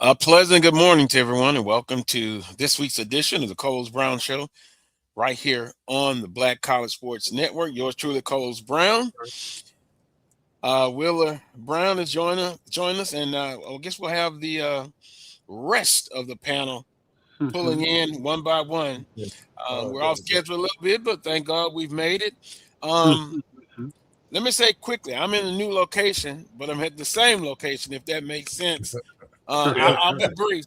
A pleasant good morning to everyone, and welcome to this week's edition of the Coles Brown Show, right here on the Black College Sports Network. Yours truly, Coles Brown. Willa Brown is join us, and I guess we'll have the rest of the panel pulling in one by one. We're off schedule a little bit, but thank God we've made it. Let me say quickly, I'm in a new location, but I'm at the same location, if that makes sense. I'll be brief.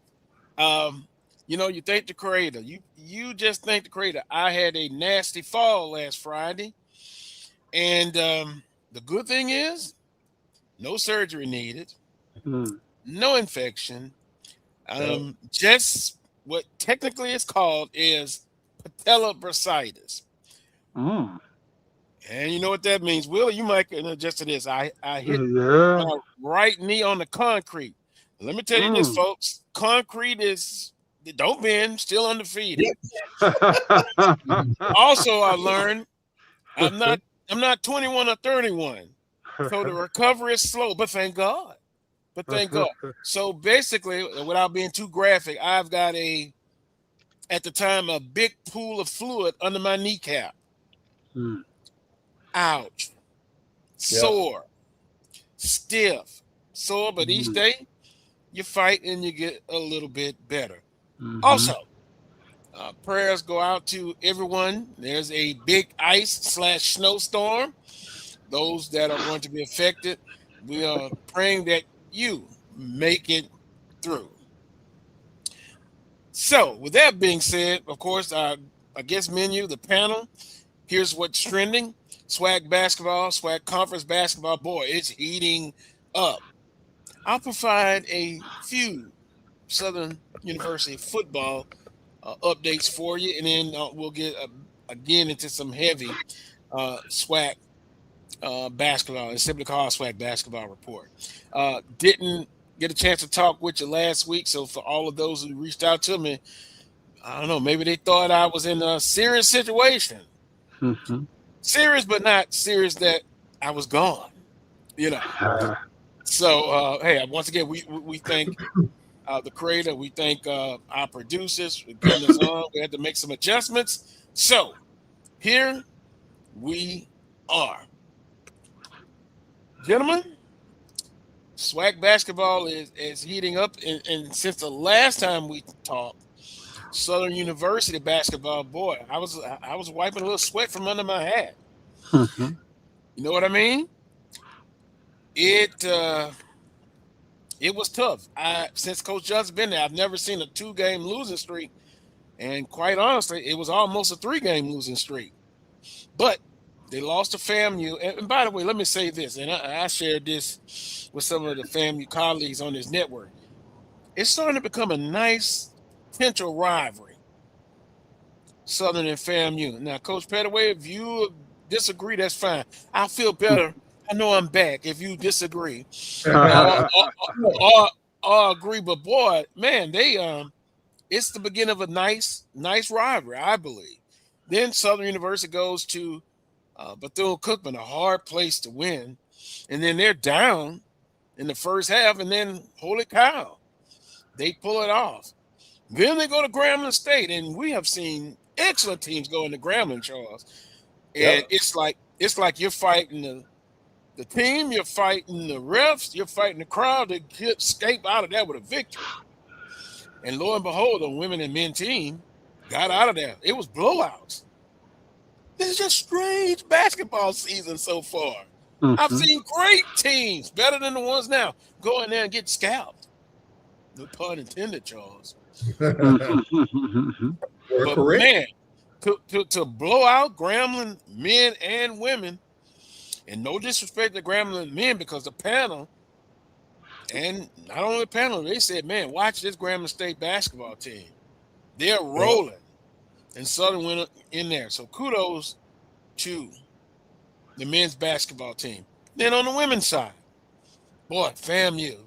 You thank the creator. You just thank the creator. I had a nasty fall last Friday, and the good thing is, no surgery needed, no infection. Just what technically it's called is patella bursitis. And you know what that means, Will? You might can adjust to this. I hit my right knee on the concrete. Let me tell you this, folks. Concrete is don't bend, still undefeated. Also, I learned I'm not 21 or 31. So the recovery is slow, but thank God. So basically, without being too graphic, I've got at the time, a big pool of fluid under my kneecap. Ouch. Sore. Stiff. Sore, but each day you fight and you get a little bit better. Also, prayers go out to everyone. There's a big ice/snowstorm. Those that are going to be affected, we are praying that you make it through. So, with that being said, of course, I guess menu, the panel, here's what's trending. SWAC basketball, SWAC conference basketball, boy, it's heating up. I'll provide a few Southern University football updates for you, and then we'll get again into some heavy SWAC basketball. It's simply called SWAC Basketball Report. Didn't get a chance to talk with you last week, so for all of those who reached out to me, I don't know, maybe they thought I was in a serious situation. Serious, but not serious that I was gone, So, hey, once again, we thank the creator. We thank our producers for getting us on. We had to make some adjustments. So, here we are. Gentlemen, SWAC basketball is heating up. And since the last time we talked, Southern University basketball, boy, I was wiping a little sweat from under my hat. You know what I mean? It was tough. Since Coach Judd's been there, I've never seen a 2-game losing streak, and quite honestly, it was almost a 3-game losing streak. But they lost to FAMU. And by the way, let me say this, and I shared this with some of the FAMU colleagues on this network. It's starting to become a nice potential rivalry, Southern and FAMU. Now, Coach Pettaway, if you disagree, that's fine. I feel better. I know I'm back if you disagree or agree. But, boy, man, it's the beginning of a nice rivalry, I believe. Then Southern University goes to Bethune-Cookman, a hard place to win. And then they're down in the first half, and then, holy cow, they pull it off. Then they go to Grambling State, and we have seen excellent teams go into Grambling, Charles. And it's like you're fighting the team, you're fighting the refs, you're fighting the crowd to escape out of that with a victory. And lo and behold, the women and men team got out of there. It was blowouts. This is just strange basketball season so far. I've seen great teams, better than the ones now, go in there and get scalped. No pun intended, Charles. But man, to blow out Grambling men and women, and no disrespect to Grambling men, because the panel, and not only the panel, they said, man, watch this Grambling State basketball team. They're rolling. And Southern went in there. So kudos to the men's basketball team. Then on the women's side, boy, FAMU.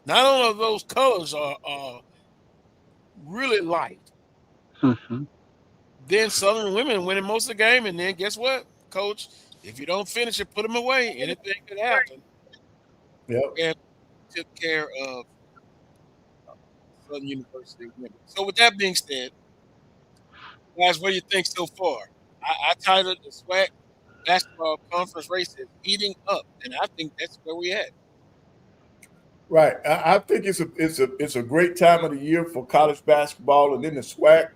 Not only are those colors are really light. Then Southern women winning most of the game. And then guess what, Coach? If you don't finish it, put them away. Anything could happen. And took care of Southern University women. So with that being said, guys, what do you think so far? I titled the SWAC basketball conference race is heating up, and I think that's where we at. Right. I think it's a great time of the year for college basketball, and then the SWAC.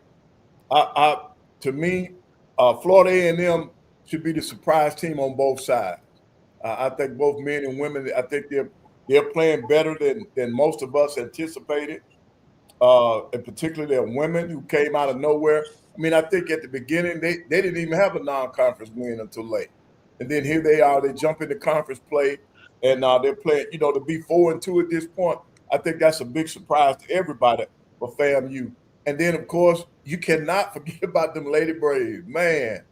To me, Florida A&M should be the surprise team on both sides. I think both men and women. I think they're playing better than most of us anticipated. And particularly their women who came out of nowhere. I mean, I think at the beginning they didn't even have a non-conference win until late, and then here they are. They jump into conference play, and they're playing. To be 4-2 at this point, I think that's a big surprise to everybody for FAMU. And then, of course, you cannot forget about them Lady Braves. Man,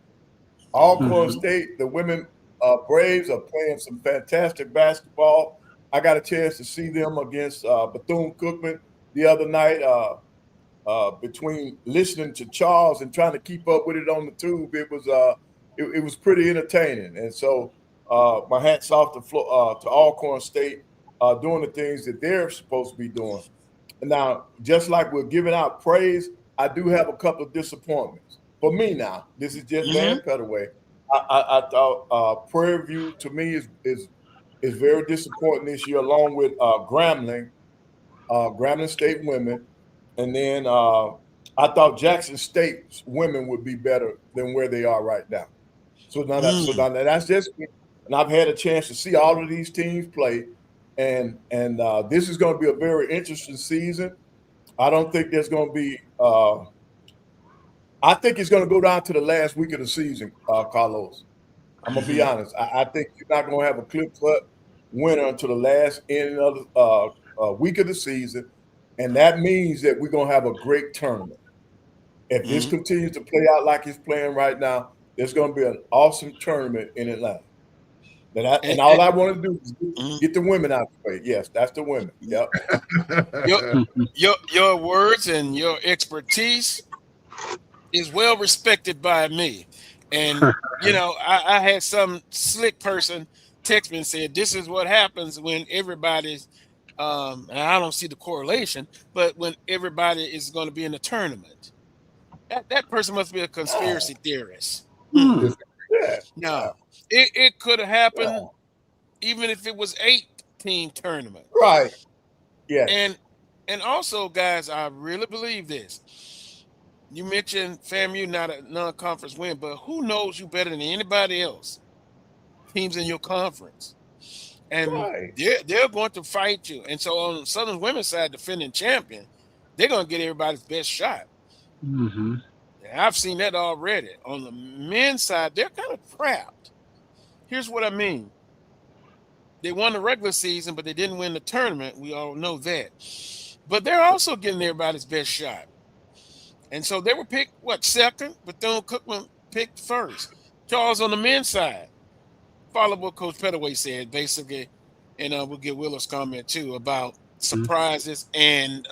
Alcorn State, the women Braves are playing some fantastic basketball. I got a chance to see them against Bethune-Cookman the other night. Between listening to Charles and trying to keep up with it on the tube, it was pretty entertaining. And so my hats off to Alcorn State doing the things that they're supposed to be doing. Now, just like we're giving out praise, I do have a couple of disappointments. For me now, this is just Vann Pettaway. I thought Prairie View to me is very disappointing this year, along with Grambling State women. And then I thought Jackson State's women would be better than where they are right now. So now that's just me. And I've had a chance to see all of these teams play. And this is going to be a very interesting season. I don't think there's going to be I think it's going to go down to the last week of the season, Carlos. I'm going to be honest. I think you're not going to have a clear-cut winner until the last end of the week of the season. And that means that we're going to have a great tournament. If this continues to play out like it's playing right now, there's going to be an awesome tournament in Atlanta. And all I want to do is get the women out the way. Yes, that's the women. Yep. Your words and your expertise is well respected by me. And, I had some slick person text me and said, this is what happens when everybody's and I don't see the correlation, but when everybody is going to be in the tournament, that person must be a conspiracy theorist. No, it could have happened even if it was 8-team tournament. Right. Yeah. And also, guys, I really believe this. You mentioned FAMU not a non-conference win, but who knows you better than anybody else? Teams in your conference. And they're going to fight you. And so on Southern women's side, defending champion, they're going to get everybody's best shot. Mm-hmm. I've seen that already. On the men's side, they're kind of trapped. Here's what I mean. They won the regular season, but they didn't win the tournament. We all know that. But they're also getting everybody's best shot. And so they were picked, second? Bethune-Cookman picked first. Charles on the men's side. Follow what Coach Pettaway said, basically, and we'll get Willow's comment, too, about surprises and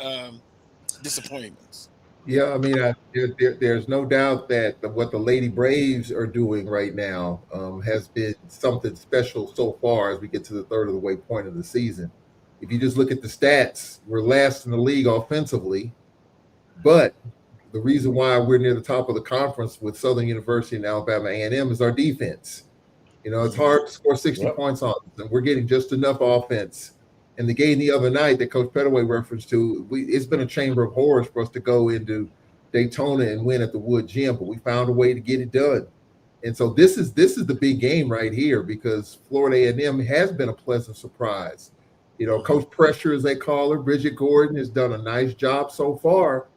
disappointments. Yeah, I mean, there's no doubt that what the Lady Braves are doing right now has been something special so far as we get to the third of the way point of the season. If you just look at the stats, we're last in the league offensively, but the reason why we're near the top of the conference with Southern University and Alabama A&M is our defense. It's hard to score 60 points on us, and we're getting just enough offense. And the game the other night that Coach Pettaway referenced to, it's been a chamber of horrors for us to go into Daytona and win at the Wood Gym, but we found a way to get it done. And so this is the big game right here because Florida A&M has been a pleasant surprise. Coach Pressure, as they call her, Bridget Gordon, has done a nice job so far.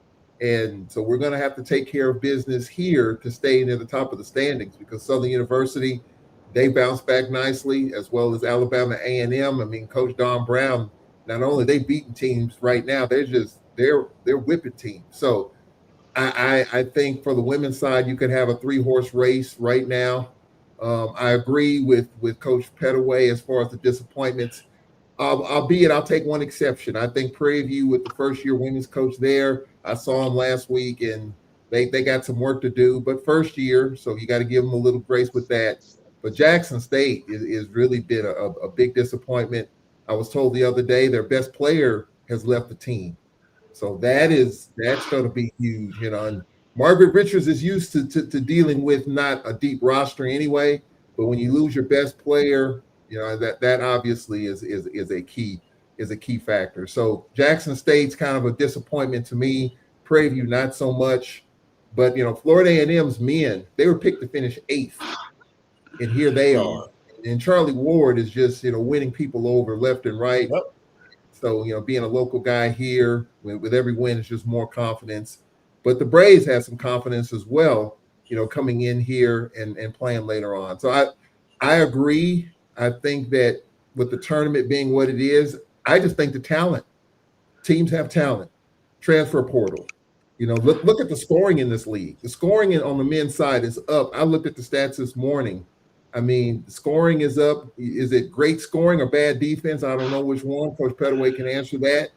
And so we're going to have to take care of business here to stay near the top of the standings because Southern University, they bounced back nicely, as well as Alabama A&M. I mean, Coach Don Brown, not only they beating teams right now, they're whipping teams. So I think for the women's side, you could have a 3-horse race right now. I agree with Coach Pettaway as far as the disappointments. Albeit I'll take one exception. I think Prairie View with the first-year women's coach there, I saw them last week, and they got some work to do. But first year, so you got to give them a little grace with that. But Jackson State is really been a big disappointment. I was told the other day their best player has left the team. So that's going to be huge, And Margaret Richards is used to dealing with not a deep roster anyway. But when you lose your best player, that obviously is a key factor. So Jackson State's kind of a disappointment to me. Prairie View not so much. But Florida A&M's men, they were picked to finish 8th, and here they are. And Charlie Ward is just winning people over left and right. Yep. So, being a local guy here with every win is just more confidence. But the Braves have some confidence as well, coming in here and playing later on. So I agree. I think that with the tournament being what it is, I just think the talent, teams have talent, transfer portal. Look at the scoring in this league. The scoring on the men's side is up. I looked at the stats this morning. I mean, scoring is up. Is it great scoring or bad defense? I don't know which one. Coach Pettaway can answer that.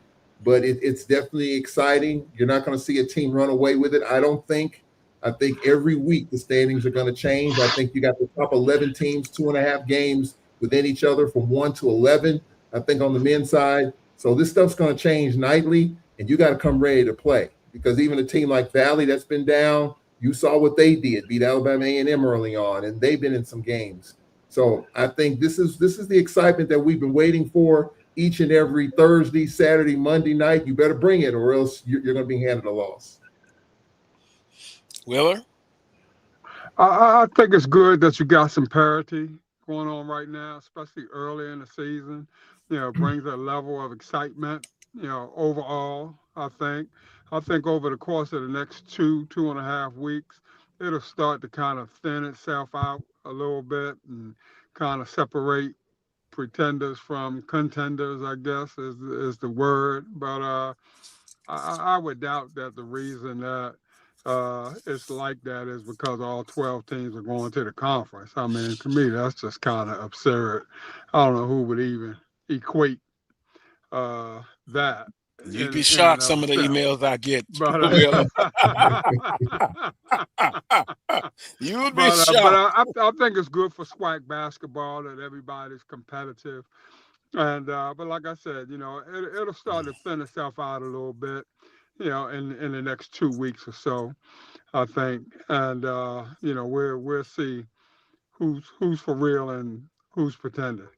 But it's definitely exciting. You're not going to see a team run away with it, I don't think. I think every week the standings are going to change. I think you got the top 11 teams, 2.5 games within each other from 1 to 11, I think, on the men's side. So this stuff's going to change nightly, and you got to come ready to play. Because even a team like Valley that's been down, you saw what they did, beat Alabama A&M early on, and they've been in some games. So I think this is the excitement that we've been waiting for each and every Thursday, Saturday, Monday night. You better bring it, or else you're going to be handed a loss. Wheeler? I think it's good that you got some parity going on right now, especially early in the season. It brings a level of excitement, overall, I think. I think over the course of the next 2.5 weeks, it'll start to kind of thin itself out a little bit and kind of separate pretenders from contenders, I guess is the word. But I would doubt that the reason that it's like that is because all 12 teams are going to the conference. I mean, to me, that's just kind of absurd. I don't know who would even equate that. You'd be shocked some of the emails I get. But, You'd be shocked. But I think it's good for SWAC basketball that everybody's competitive. And but like I said, it'll start to thin itself out a little bit, in the next 2 weeks or so, I think. And we'll see who's for real and who's pretending.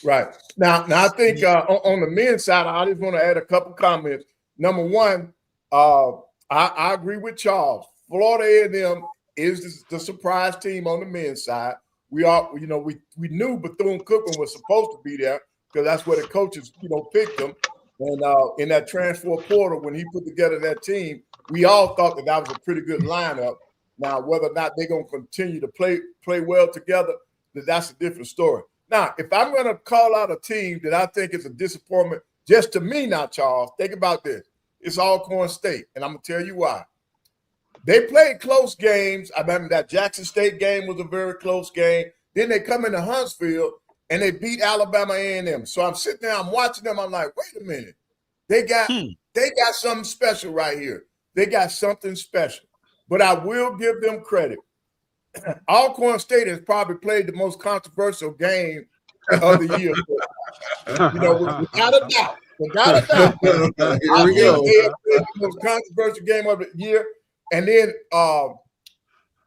Right. Now I think on the men's side, I just want to add a couple comments. Number one, I agree with Charles. Florida A&M is the surprise team on the men's side. We knew Bethune-Cookman was supposed to be there because that's where the coaches, picked them. And in that transfer portal, when he put together that team, we all thought that was a pretty good lineup. Now, whether or not they're going to continue to play well together, that's a different story. Now, if I'm going to call out a team that I think is a disappointment, just to me now, Charles, think about this. It's Alcorn State, and I'm going to tell you why. They played close games. I remember that Jackson State game was a very close game. Then they come into Huntsville, and they beat Alabama A&M. So I'm sitting there, I'm watching them. I'm like, wait a minute. They got something special right here. They got something special. But I will give them credit. Alcorn State has probably played the most controversial game of the year. Without a doubt. Here we go. They have played the most controversial game of the year. And then,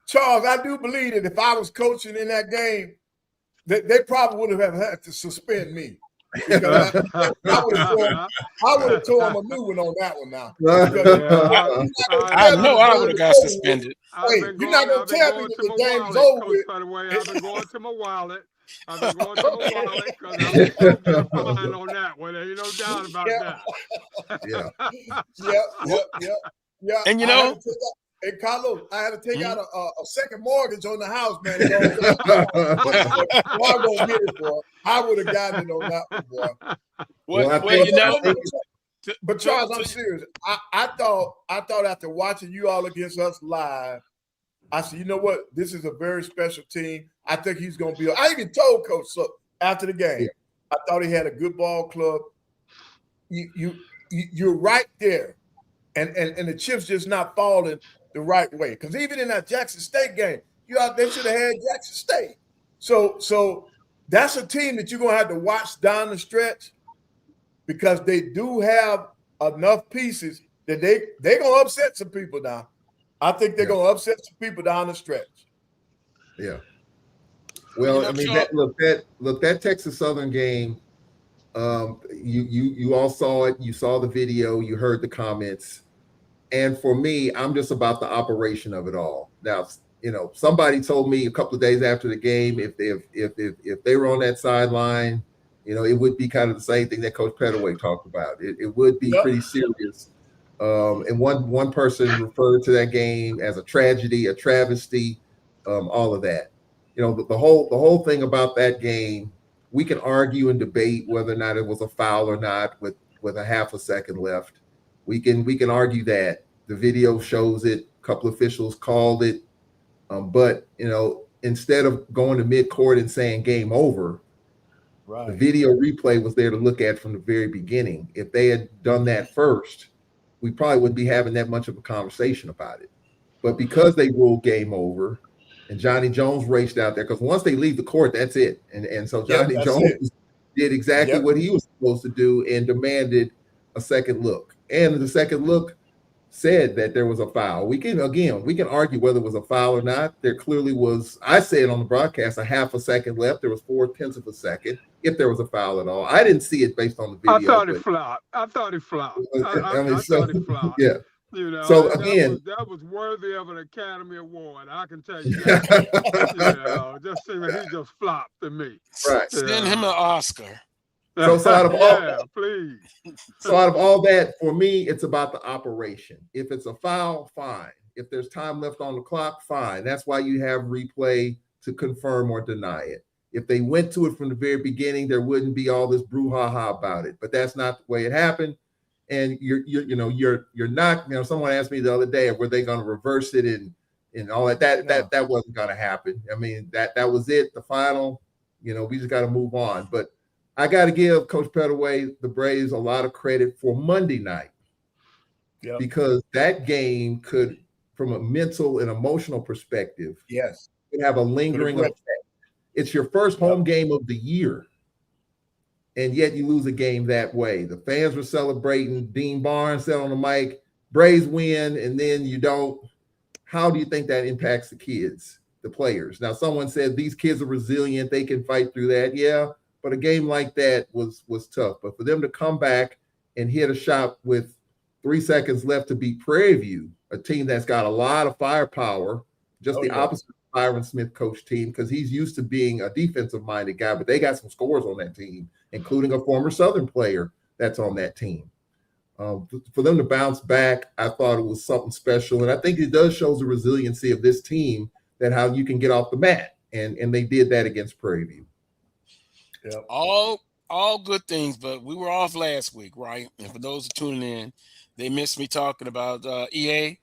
Charles, I do believe that if I was coaching in that game, they probably would have had to suspend me. Because I would have told him a new one on that one now. I know I would have got suspended. Hey, you're not going to tell me that the game's over with. I've been going to my wallet. because I was going to get a fine on that one. There ain't no doubt about that. Yeah. And hey, Carlos, I had to take out a second mortgage on the house, man. I'm gonna get it, boy. I would have gotten it on that one, boy. But Charles, I'm serious. I thought after watching you all against us live, I said, you know what? This is a very special team. I think he's gonna be. I even told Coach Sook after the game. I thought he had a good ball club. You're right there, and the chips just not falling the right way. Because even in that Jackson State game, they should have had Jackson State. So that's a team that you're gonna have to watch down the stretch, because they do have enough pieces that they gonna upset some people now. I think they're gonna upset some people down the stretch. Yeah. Well, I mean, that Texas Southern game, you all saw it. You saw the video. You heard the comments. And for me, I'm just about the operation of it all. Now, somebody told me a couple of days after the game, if they were on that sideline, it would be kind of the same thing that Coach Pettaway talked about. It would be pretty serious. And one person referred to that game as a tragedy, a travesty, all of that. The whole thing about that game, we can argue and debate whether or not it was a foul or not with a half a second left. We can argue that. The video shows it. A couple officials called it. But instead of going to midcourt and saying game over, the video replay was there to look at from the very beginning. If they had done that first, we probably wouldn't be having that much of a conversation about it. But because they ruled game over, and Johnny Jones raced out there, because once they leave the court, that's it. And so Johnny Jones did exactly what he was supposed to do and demanded a second look. And the second look said that there was a foul. We can argue whether it was a foul or not. There clearly was, I said on the broadcast, a half a second left. There was 0.4 of a second, if there was a foul at all. I didn't see it based on the video. I thought it flopped. I thought it flopped. Yeah. So again, that was worthy of an Academy Award. I can tell you that. Just seeing he just flopped to me. Right. Send him an Oscar. So out of please. So out of all that, for me, it's about the operation. If it's a foul, fine. If there's time left on the clock, fine. That's why you have replay to confirm or deny it. If they went to it from the very beginning, there wouldn't be all this brouhaha about it. But that's not the way it happened. And you're not. Someone asked me the other day, were they going to reverse it and all that? That wasn't going to happen. I mean, that was it. The final. We just got to move on. But I got to give Coach Pettaway, the Braves, a lot of credit for Monday night, because that game could, from a mental and emotional perspective, could have a lingering effect. It's your first home game of the year, and yet you lose a game that way. The fans were celebrating. Dean Barnes said on the mic, Braves win, and then you don't. How do you think that impacts the kids, the players? Now, someone said these kids are resilient. They can fight through that. Yeah. But a game like that was tough. But for them to come back and hit a shot with 3 seconds left to beat Prairie View, a team that's got a lot of firepower, just the opposite of Byron Smith coach team, because he's used to being a defensive-minded guy, but they got some scores on that team, including a former Southern player that's on that team. For them to bounce back, I thought it was something special. And I think it does show the resiliency of this team, that how you can get off the mat. And they did that against Prairie View. Yep. All good things, but we were off last week, right? And for those tuning in, they missed me talking about EA.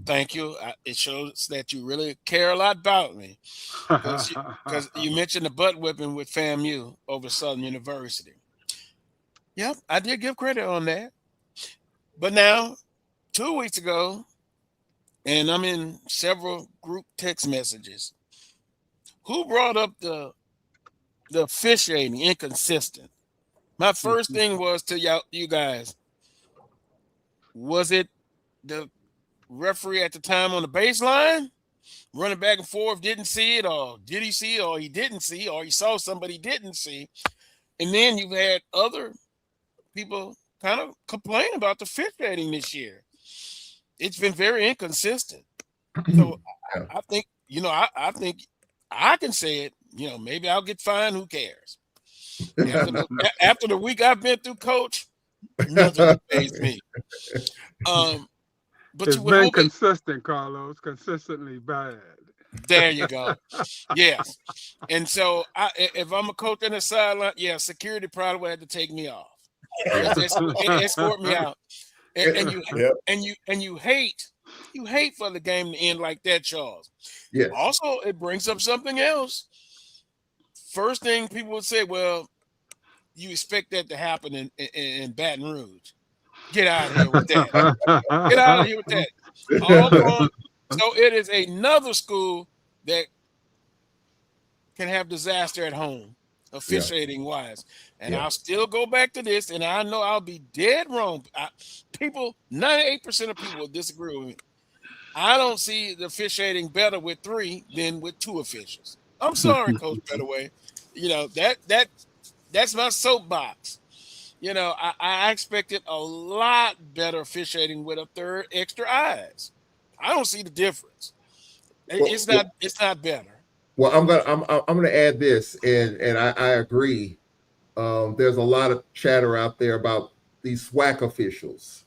Thank you. It shows that you really care a lot about me, because you mentioned the butt whipping with FAMU over Southern University. Yep, I did give credit on that. But now, 2 weeks ago, and I'm in several group text messages, who brought up the officiating inconsistent? My first thing was to you guys, was it the referee at the time on the baseline running back and forth, didn't see it, or did he see it, or he didn't see, or he saw somebody didn't see? And then you've had other people kind of complain about the officiating this year. It's been very inconsistent. So I think, I think I can say it. Maybe I'll get fined. Who cares? After the week I've been through, Coach, nothing pays me. But it's been consistent, Carlos. Consistently bad. There you go. Yes. And so if I'm a coach on the sideline, security probably would have to take me off. Escort me out. And you hate for the game to end like that, Charles. Yeah. Also, it brings up something else. First thing people would say, well, you expect that to happen in Baton Rouge. Get out of here with that. Get out of here with that. So it is another school that can have disaster at home. officiating wise. And Yeah. I'll still go back to this, and I know I'll be dead wrong. 98% of people will disagree with me. I don't see the officiating better with 3 than with 2 officials. I'm sorry, Coach Pettaway. You know, that's my soapbox. You know, I expected a lot better officiating with a 3rd extra eyes. I don't see the difference. It's not better. Well, I'm gonna add this, and I agree. There's a lot of chatter out there about these SWAC officials,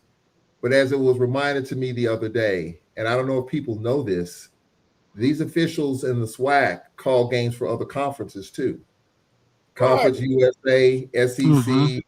but as it was reminded to me the other day, and I don't know if people know this, these officials in the SWAC call games for other conferences too. Conference USA, SEC,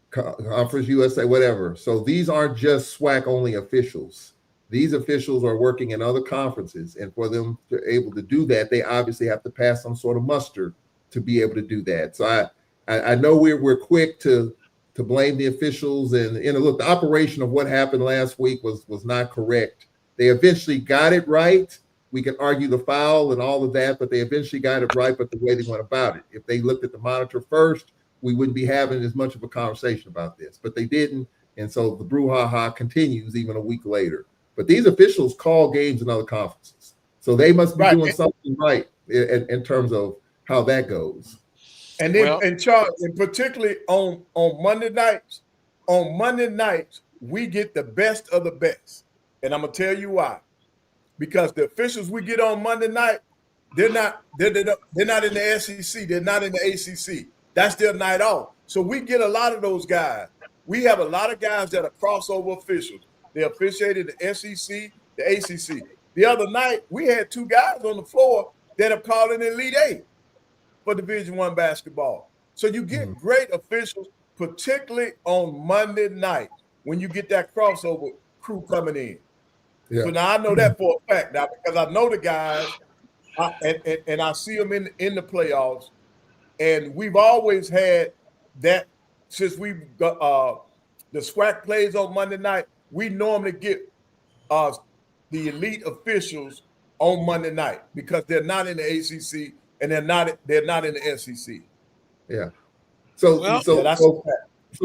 Conference USA, whatever. So these aren't just SWAC only officials. These officials are working in other conferences, and for them to be able to do that, they obviously have to pass some sort of muster to be able to do that. So I know we're quick to blame the officials, and look, the operation of what happened last week was not correct. They eventually got it right. We can argue the foul and all of that, but they eventually got it right. But the way they went about it, if they looked at the monitor first, we wouldn't be having as much of a conversation about this. But they didn't, and so the brouhaha continues even a week later. But these officials call games in other conferences, so they must be doing something right in terms of how that goes. And then, and Charles, and particularly on Monday nights, we get the best of the best, and I'm gonna tell you why. Because the officials we get on Monday night, they're not in the SEC, they're not in the ACC. That's their night off. So we get a lot of those guys. We have a lot of guys that are crossover officials. They officiated the SEC, the ACC. The other night, we had 2 guys on the floor that have called in Elite 8 for Division I basketball. So you get great officials, particularly on Monday night when you get that crossover crew coming in. Yeah. So now I know that for a fact now because I know the guys and I see them in the playoffs. And we've always had that since we've got the SWAC plays on Monday night. We normally get the elite officials on Monday night because they're not in the ACC and they're not in the SEC. Yeah. So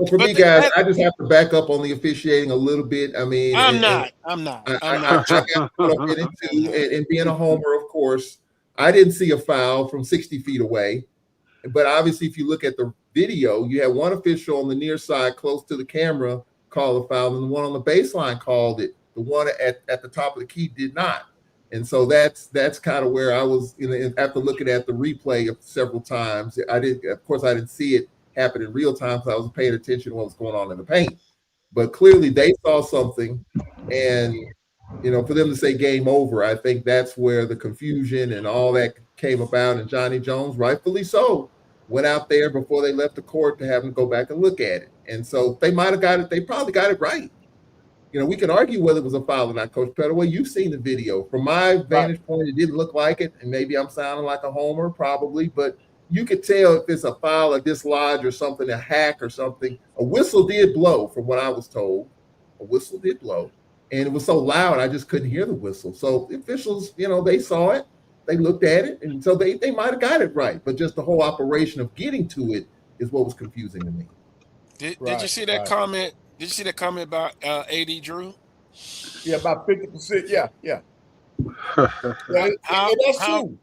for me, guys, I just have to back up on the officiating a little bit. I mean, I'm not. I got caught up in it too, and being a homer, of course, I didn't see a foul from 60 feet away. But obviously, if you look at the video, you had one official on the near side close to the camera call a foul, and the one on the baseline called it. The one at the top of the key did not. And so that's kind of where I was after looking at the replay of several times. I didn't see it happen in real time because I was paying attention to what was going on in the paint. But clearly they saw something, and for them to say game over, I think that's where the confusion and all that came about. And Johnny Jones, rightfully so, went out there before they left the court to have them go back and look at it. And so they might have got it. They probably got it right. We can argue whether it was a foul or not, Coach Pettaway. You've seen the video. From my vantage point, it didn't look like it. And maybe I'm sounding like a homer, probably. But you could tell if it's a foul, a dislodge or something, a hack or something. A whistle did blow, from what I was told. A whistle did blow. And it was so loud, I just couldn't hear the whistle. So the officials, they saw it. They looked at it. And so they might have got it right. But just the whole operation of getting to it is what was confusing to me. Did you see that comment? Did you see that comment about AD Drew? Yeah, about 50%. Yeah. That's true.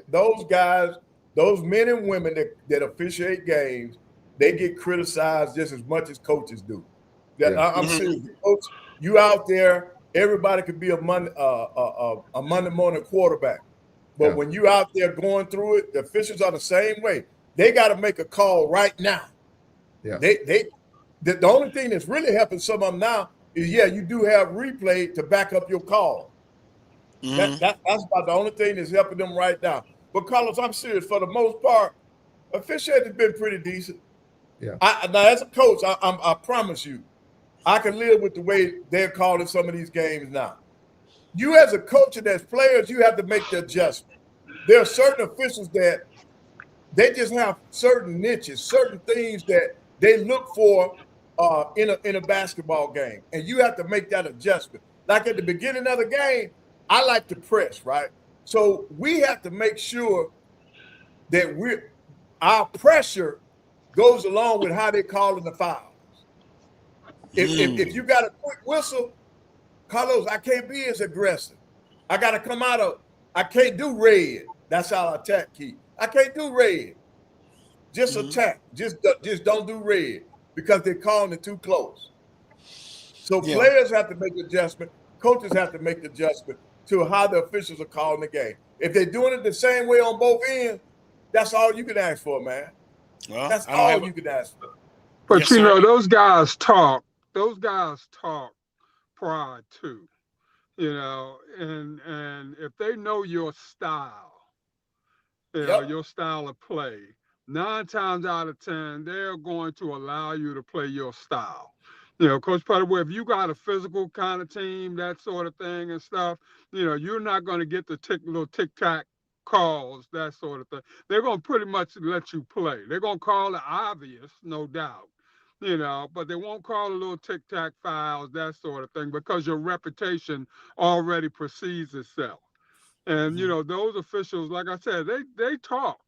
Those guys, those men and women that officiate games, they get criticized just as much as coaches do. I'm serious. Coach, you out there, everybody could be a Monday morning quarterback. But when you out there going through it, the officials are the same way. They got to make a call right now. Yeah. The only thing that's really helping some of them now is, you do have replay to back up your call. That's about the only thing that's helping them right now. But, Carlos, I'm serious. For the most part, officiating has been pretty decent. Yeah. Now, as a coach, I promise you, I can live with the way they're calling some of these games now. You as a coach and as players, you have to make the adjustment. There are certain officials that they just have certain niches, certain things that they look for in a basketball game, and you have to make that adjustment. Like at the beginning of the game, I like to press, right? So we have to make sure that our pressure goes along with how they're calling the fouls. If you got a quick whistle, Carlos, I can't be as aggressive. I got to come out of. I can't do red. That's our attack key. I can't do red. Just attack. Just don't do red because they're calling it too close. So players have to make adjustment. Coaches have to make adjustment to how the officials are calling the game. If they're doing it the same way on both ends, that's all you can ask for, man. Well, that's all you can ask for. But yes, those guys talk. Those guys talk pride too. And if they know your style, your style of play, 9 times out of 10, they're going to allow you to play your style. Coach Pettaway, if you got a physical kind of team, that sort of thing and stuff, you're not going to get the little tic-tac calls, that sort of thing. They're going to pretty much let you play. They're going to call it obvious, no doubt, but they won't call the little tic-tac fouls, that sort of thing, because your reputation already precedes itself. And, those officials, like I said, they talk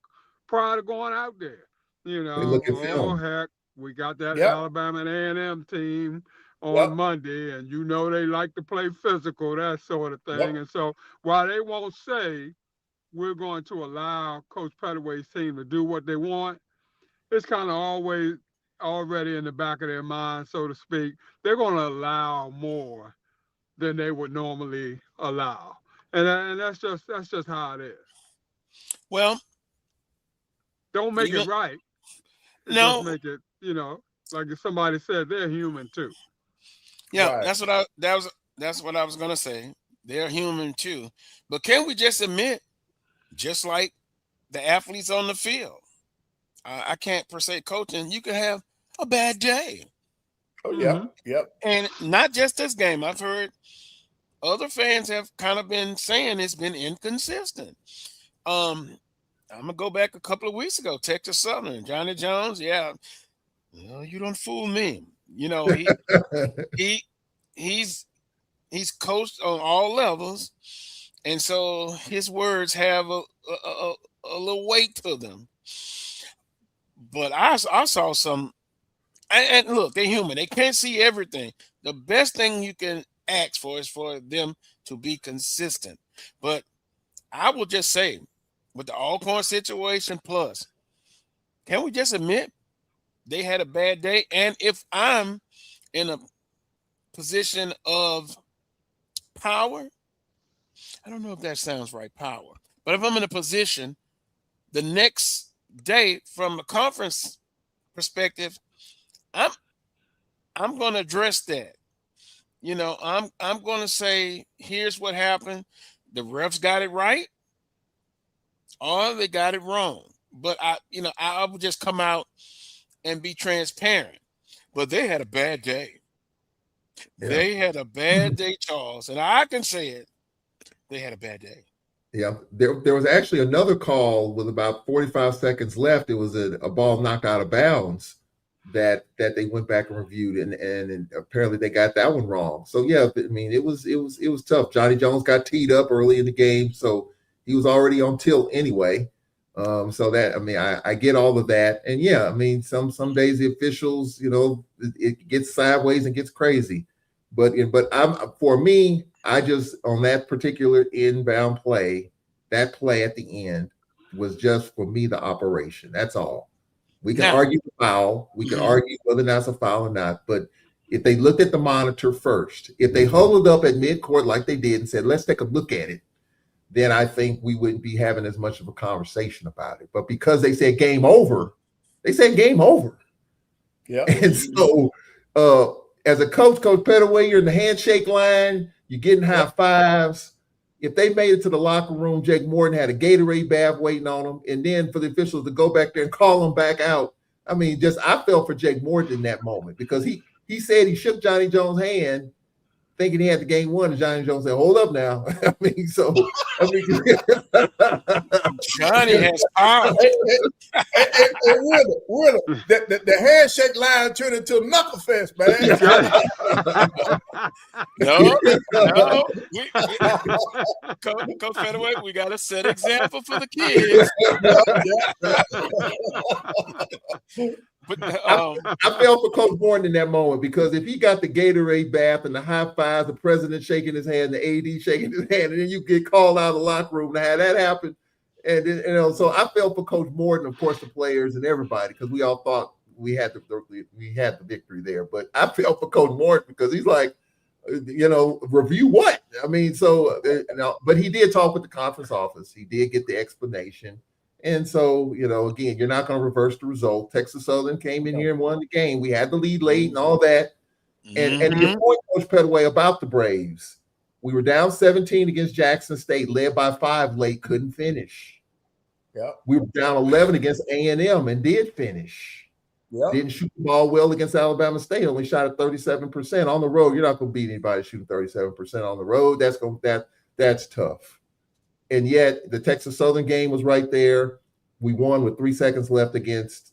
prior to going out there. They look at film. Heck, we got that Alabama and A&M team on Monday, and they like to play physical, that sort of thing. And so while they won't say we're going to allow Coach Pettaway's team to do what they want, it's kind of always already in the back of their mind, so to speak. They're going to allow more than they would normally allow. And that's just how it is. Well, don't make it right. No, just make it, like if somebody said, they're human too. Yeah, right. That's what I was gonna say. They're human too. But can we just admit, just like the athletes on the field, I can't per se coaching, you can have a bad day. Oh yeah, yep. And not just this game. I've heard other fans have kind of been saying it's been inconsistent. I'm gonna go back a couple of weeks ago. Texas Southern, Johnny Jones. Yeah, you don't fool me. He's coached on all levels, and so his words have a little weight to them. But I saw some, and look, they're human. They can't see everything. The best thing you can ask for is for them to be consistent. But I will just say, with the Alcorn situation plus, can we just admit they had a bad day? And if I'm in a position of power, I don't know if that sounds right, power, but if I'm in a position the next day from a conference perspective, I'm going to address that. I'm going to say, here's what happened. The refs got it right, or they got it wrong. But I would just come out and be transparent. But they had a bad day. Yeah. They had a bad day, Charles, and I can say it. They had a bad day. Yeah, there was actually another call with about 45 seconds left. It was a ball knocked out of bounds that they went back and reviewed, and apparently they got that one wrong. So yeah, I mean it was tough. Johnny Jones got teed up early in the game, so he was already on tilt anyway. So that, I mean, I get all of that, and yeah, I mean some days the officials, it gets sideways and gets crazy, but for me, I just, on that particular inbound play, that play at the end was just, for me, the operation. That's all. We can argue the foul. We can argue whether or not it's a foul or not. But if they looked at the monitor first, if they huddled up at midcourt like they did and said, let's take a look at it, then I think we wouldn't be having as much of a conversation about it. But because they said game over, they said game over. Yeah. And so as a coach, Coach Pettaway, you're in the handshake line, you're getting high fives. If they made it to the locker room, Jake Morton had a Gatorade bath waiting on him, and then for the officials to go back there and call him back out. I mean, I felt for Jake Morton in that moment, because he said he shook Johnny Jones' hand thinking he had the game won, and Johnny Jones said, "Hold up now." Johnny has power. Willa, the handshake line turned into a knuckle fest, man. No. Coach Pettaway, we got to set example for the kids. But, I felt for Coach Morton in that moment, because if he got the Gatorade bath and the high fives, the president shaking his hand, the AD shaking his hand, and then you get called out of the locker room to have that happen. And then, so I felt for Coach Morton, of course, the players and everybody, because we all thought we had the victory there. But I felt for Coach Morton, because he's like, review what? I mean, but he did talk with the conference office. He did get the explanation. And so, again, you're not going to reverse the result. Texas Southern came in here and won the game. We had the lead late and all that. And your point, Coach Pettaway, about the Braves, we were down 17 against Jackson State, led by 5 late, couldn't finish. Yeah. We were down 11 against A&M and did finish. Yeah. Didn't shoot the ball well against Alabama State, only shot at 37%. On the road, you're not going to beat anybody shooting 37% on the road. That's tough. And yet the Texas Southern game was right there. We won with 3 seconds left against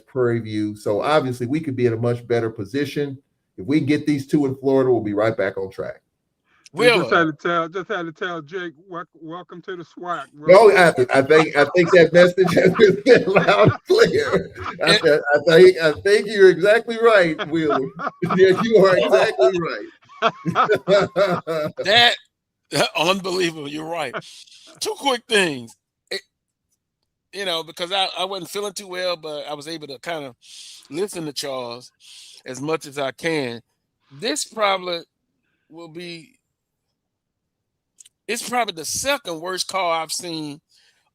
Prairie View. So obviously we could be in a much better position. If we get these 2 in Florida, we'll be right back on track. Just had to tell Jake, welcome to the SWAC. No, I think that message has been sent loud and clear. I think you're exactly right, Will. Yeah, you are exactly right. That unbelievable. You're right. 2 quick things. Because I wasn't feeling too well, but I was able to kind of listen to Charles as much as I can. This probably will be. It's probably the second worst call I've seen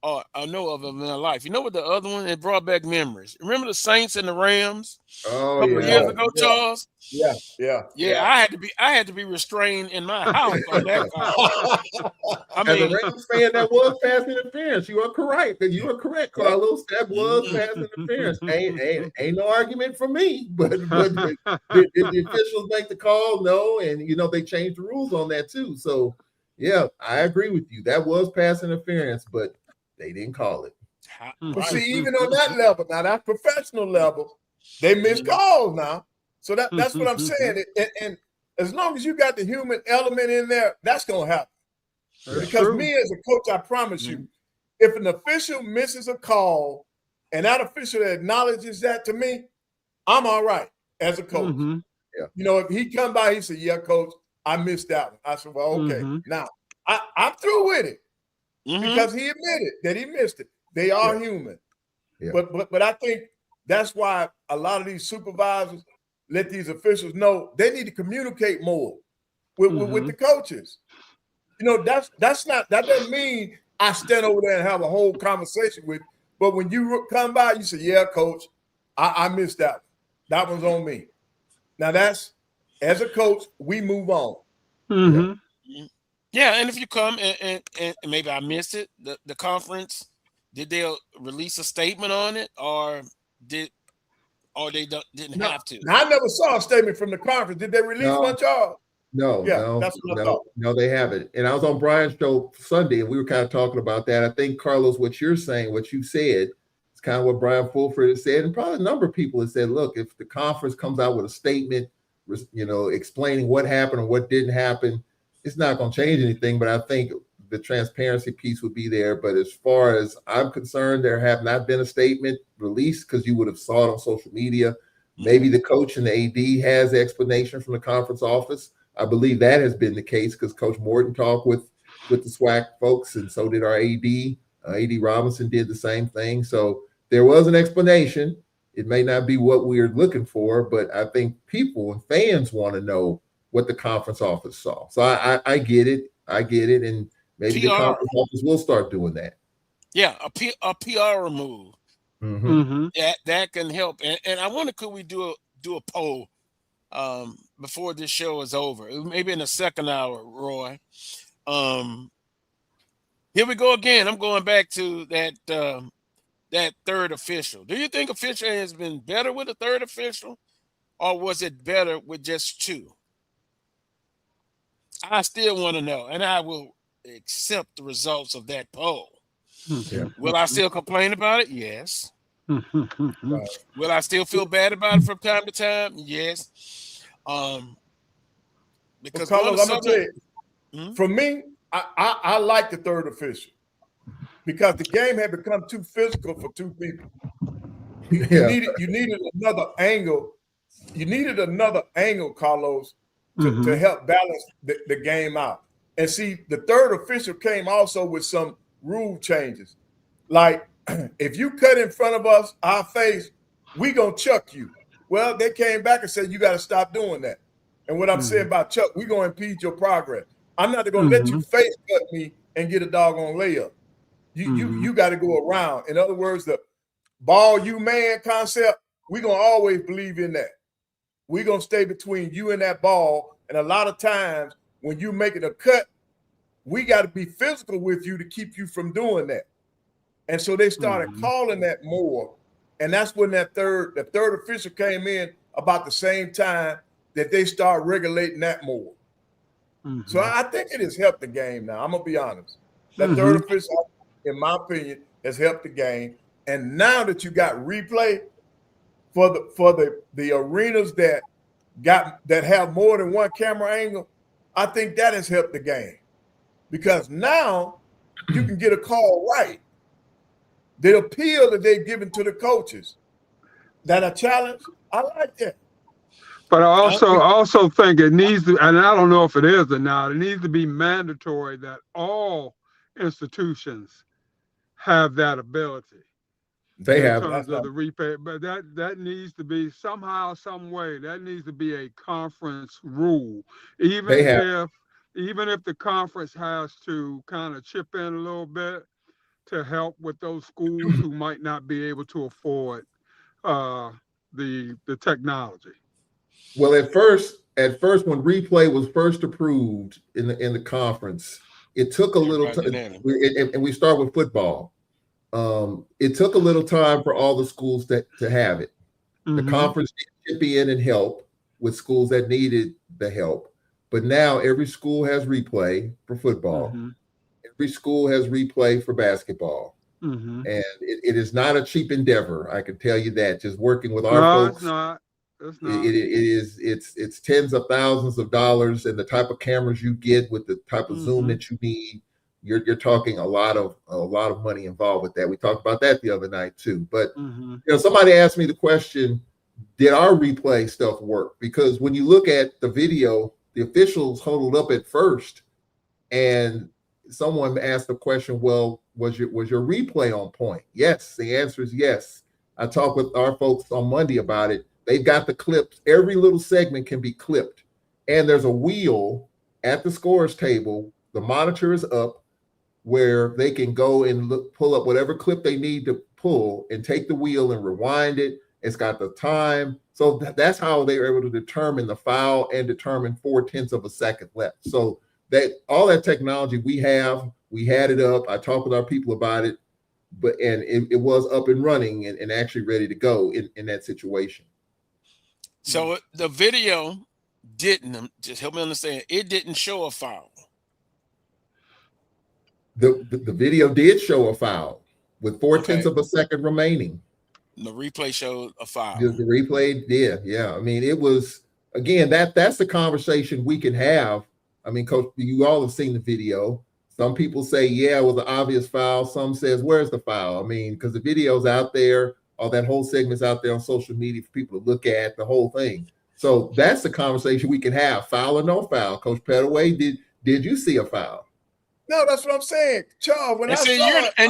or I know of in my life. You know what the other one? It brought back memories. Remember the Saints and the Rams a couple of years ago, Charles? Yeah. I had to be restrained in my house on that call. As a Rams fan, that was pass interference. You are correct. You are correct, Carlos. That was pass interference. Ain't no argument for me. But did the officials make the call? No, and they changed the rules on that too. So. Yeah, I agree with you. That was pass interference, but they didn't call it. But see, even on that level, now that professional level, they miss calls now. So that's what I'm saying. And as long as you got the human element in there, that's going to happen. Because me as a coach, I promise you, if an official misses a call and that official acknowledges that to me, I'm all right as a coach. Yeah. If he come by, he said, "Yeah, coach, I missed that one." I said, "Well, okay." Now I'm through with it because he admitted that he missed it. They are human, but I think that's why a lot of these supervisors let these officials know they need to communicate more with the coaches. That doesn't mean I stand over there and have a whole conversation with. But when you come by, you say, "Yeah, coach, I missed that one. That one's on me." Now that's as a coach, we move on. Yeah, and if you come and maybe I missed it, the conference, did they release a statement on it, or they didn't have to? I never saw a statement from the conference. Did they release one, Charles? No, that's what I thought. No, they haven't. And I was on Brian's show Sunday, and we were kind of talking about that. I think, Carlos, what you're saying, what you said, it's kind of what Brian Fulford has said, and probably a number of people have said, look, if the conference comes out with a statement, explaining what happened or what didn't happen, it's not going to change anything. But I think the transparency piece would be there. But as far as I'm concerned, there have not been a statement released because you would have saw it on social media. Maybe the coach and the AD has explanation from the conference office. I believe that has been the case because Coach Morton talked with the SWAC folks, and so did our AD. AD Robinson did the same thing. So there was an explanation. It may not be what we're looking for, but I think people and fans want to know what the conference office saw. So I get it. And maybe the conference office will start doing that. Yeah, a PR move. That can help. And I wonder, could we do a poll before this show is over? Maybe in the second hour, Roy. Here we go again. I'm going back to that third official. Do you think official has been better with a third official, or was it better with just 2? I still want to know, and I will accept the results of that poll. Yeah. Will I still complain about it? Yes. Right. Will I still feel bad about it from time to time? Yes. Because Carlos, I'm gonna tell you, Mhm. for me, I like the third official because the game had become too physical for two people. You needed another angle. You needed another angle, Carlos, to help balance the game out. And see, the third official came also with some rule changes. Like, if you cut in front of us, our face, we gonna chuck you. Well, they came back and said, you got to stop doing that. And what I'm saying about chuck, we're gonna impede your progress. I'm not gonna let you face cut me and get a doggone layup. You got to go around. In other words, the ball you man concept, we're gonna always believe in that. We're gonna stay between you and that ball. And a lot of times when you making a cut, we got to be physical with you to keep you from doing that. And so they started calling that more. And that's when the third official came in about the same time that they start regulating that more. So I think it has helped the game now. I'm gonna be honest. That third official, in my opinion, has helped the game. And now that you got replay for the arenas that have more than one camera angle, I think that has helped the game. Because now you can get a call right. The appeal that they're giving to the coaches that are challenged, I like that. But I also think it needs to, and I don't know if it is or not, it needs to be mandatory that all institutions have that ability. They have. In terms of the replay, but that needs to be somehow, some way, that needs to be a conference rule. Even if the conference has to kind of chip in a little bit to help with those schools who might not be able to afford the technology. Well, at first, when replay was first approved in the conference, it took a little time. And we start with football. It took a little time for all the schools to have it. The conference did chip in and help with schools that needed the help. But now every school has replay for football. Every school has replay for basketball. And it is not a cheap endeavor. I can tell you that. Just working with our folks. It's not. It's tens of thousands of dollars, and the type of cameras you get with the type of zoom that you need. You're talking a lot of money involved with that. We talked about that the other night too. But somebody asked me the question, did our replay stuff work? Because when you look at the video, the officials huddled up at first, and someone asked the question, well, was your replay on point? Yes, the answer is yes. I talked with our folks on Monday about it. They've got the clips. Every little segment can be clipped. And there's a wheel at the scorer's table. The monitor is up where they can go and pull up whatever clip they need to pull and take the wheel and rewind it. It's got the time. So that's how they were able to determine the foul and determine 0.4 of a second left. So that all that technology we had it up. I talked with our people about it, and it was up and running and actually ready to go in that situation. So the video didn't, just help me understand, it didn't show a foul. The video did show a foul with 0.4 of a second remaining. The replay showed a foul. The replay did, yeah. I mean, it was, again, that's the conversation we can have. I mean, Coach, you all have seen the video. Some people say, yeah, it was an obvious foul. Some says, where's the foul? I mean, because the video's out there, all that whole segment's out there on social media for people to look at, the whole thing. So that's the conversation we can have, foul or no foul. Coach Pettaway, did you see a foul? No, that's what I'm saying, Charles. When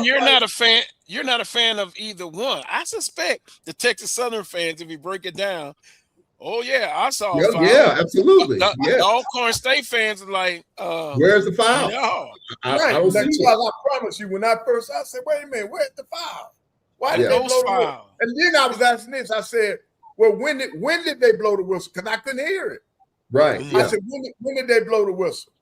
you're not a fan. You're not a fan of either one. I suspect the Texas Southern fans, if you break it down, oh yeah, I saw a foul. Yeah, absolutely. The Alcorn State fans are like, where's the foul? No, right. I promise you, when I said, wait a minute, where's the foul? Why did they blow the whistle? And then I was asking this. I said, well, when did they blow the whistle? Because I couldn't hear it. Right. I said, when did they blow the whistle?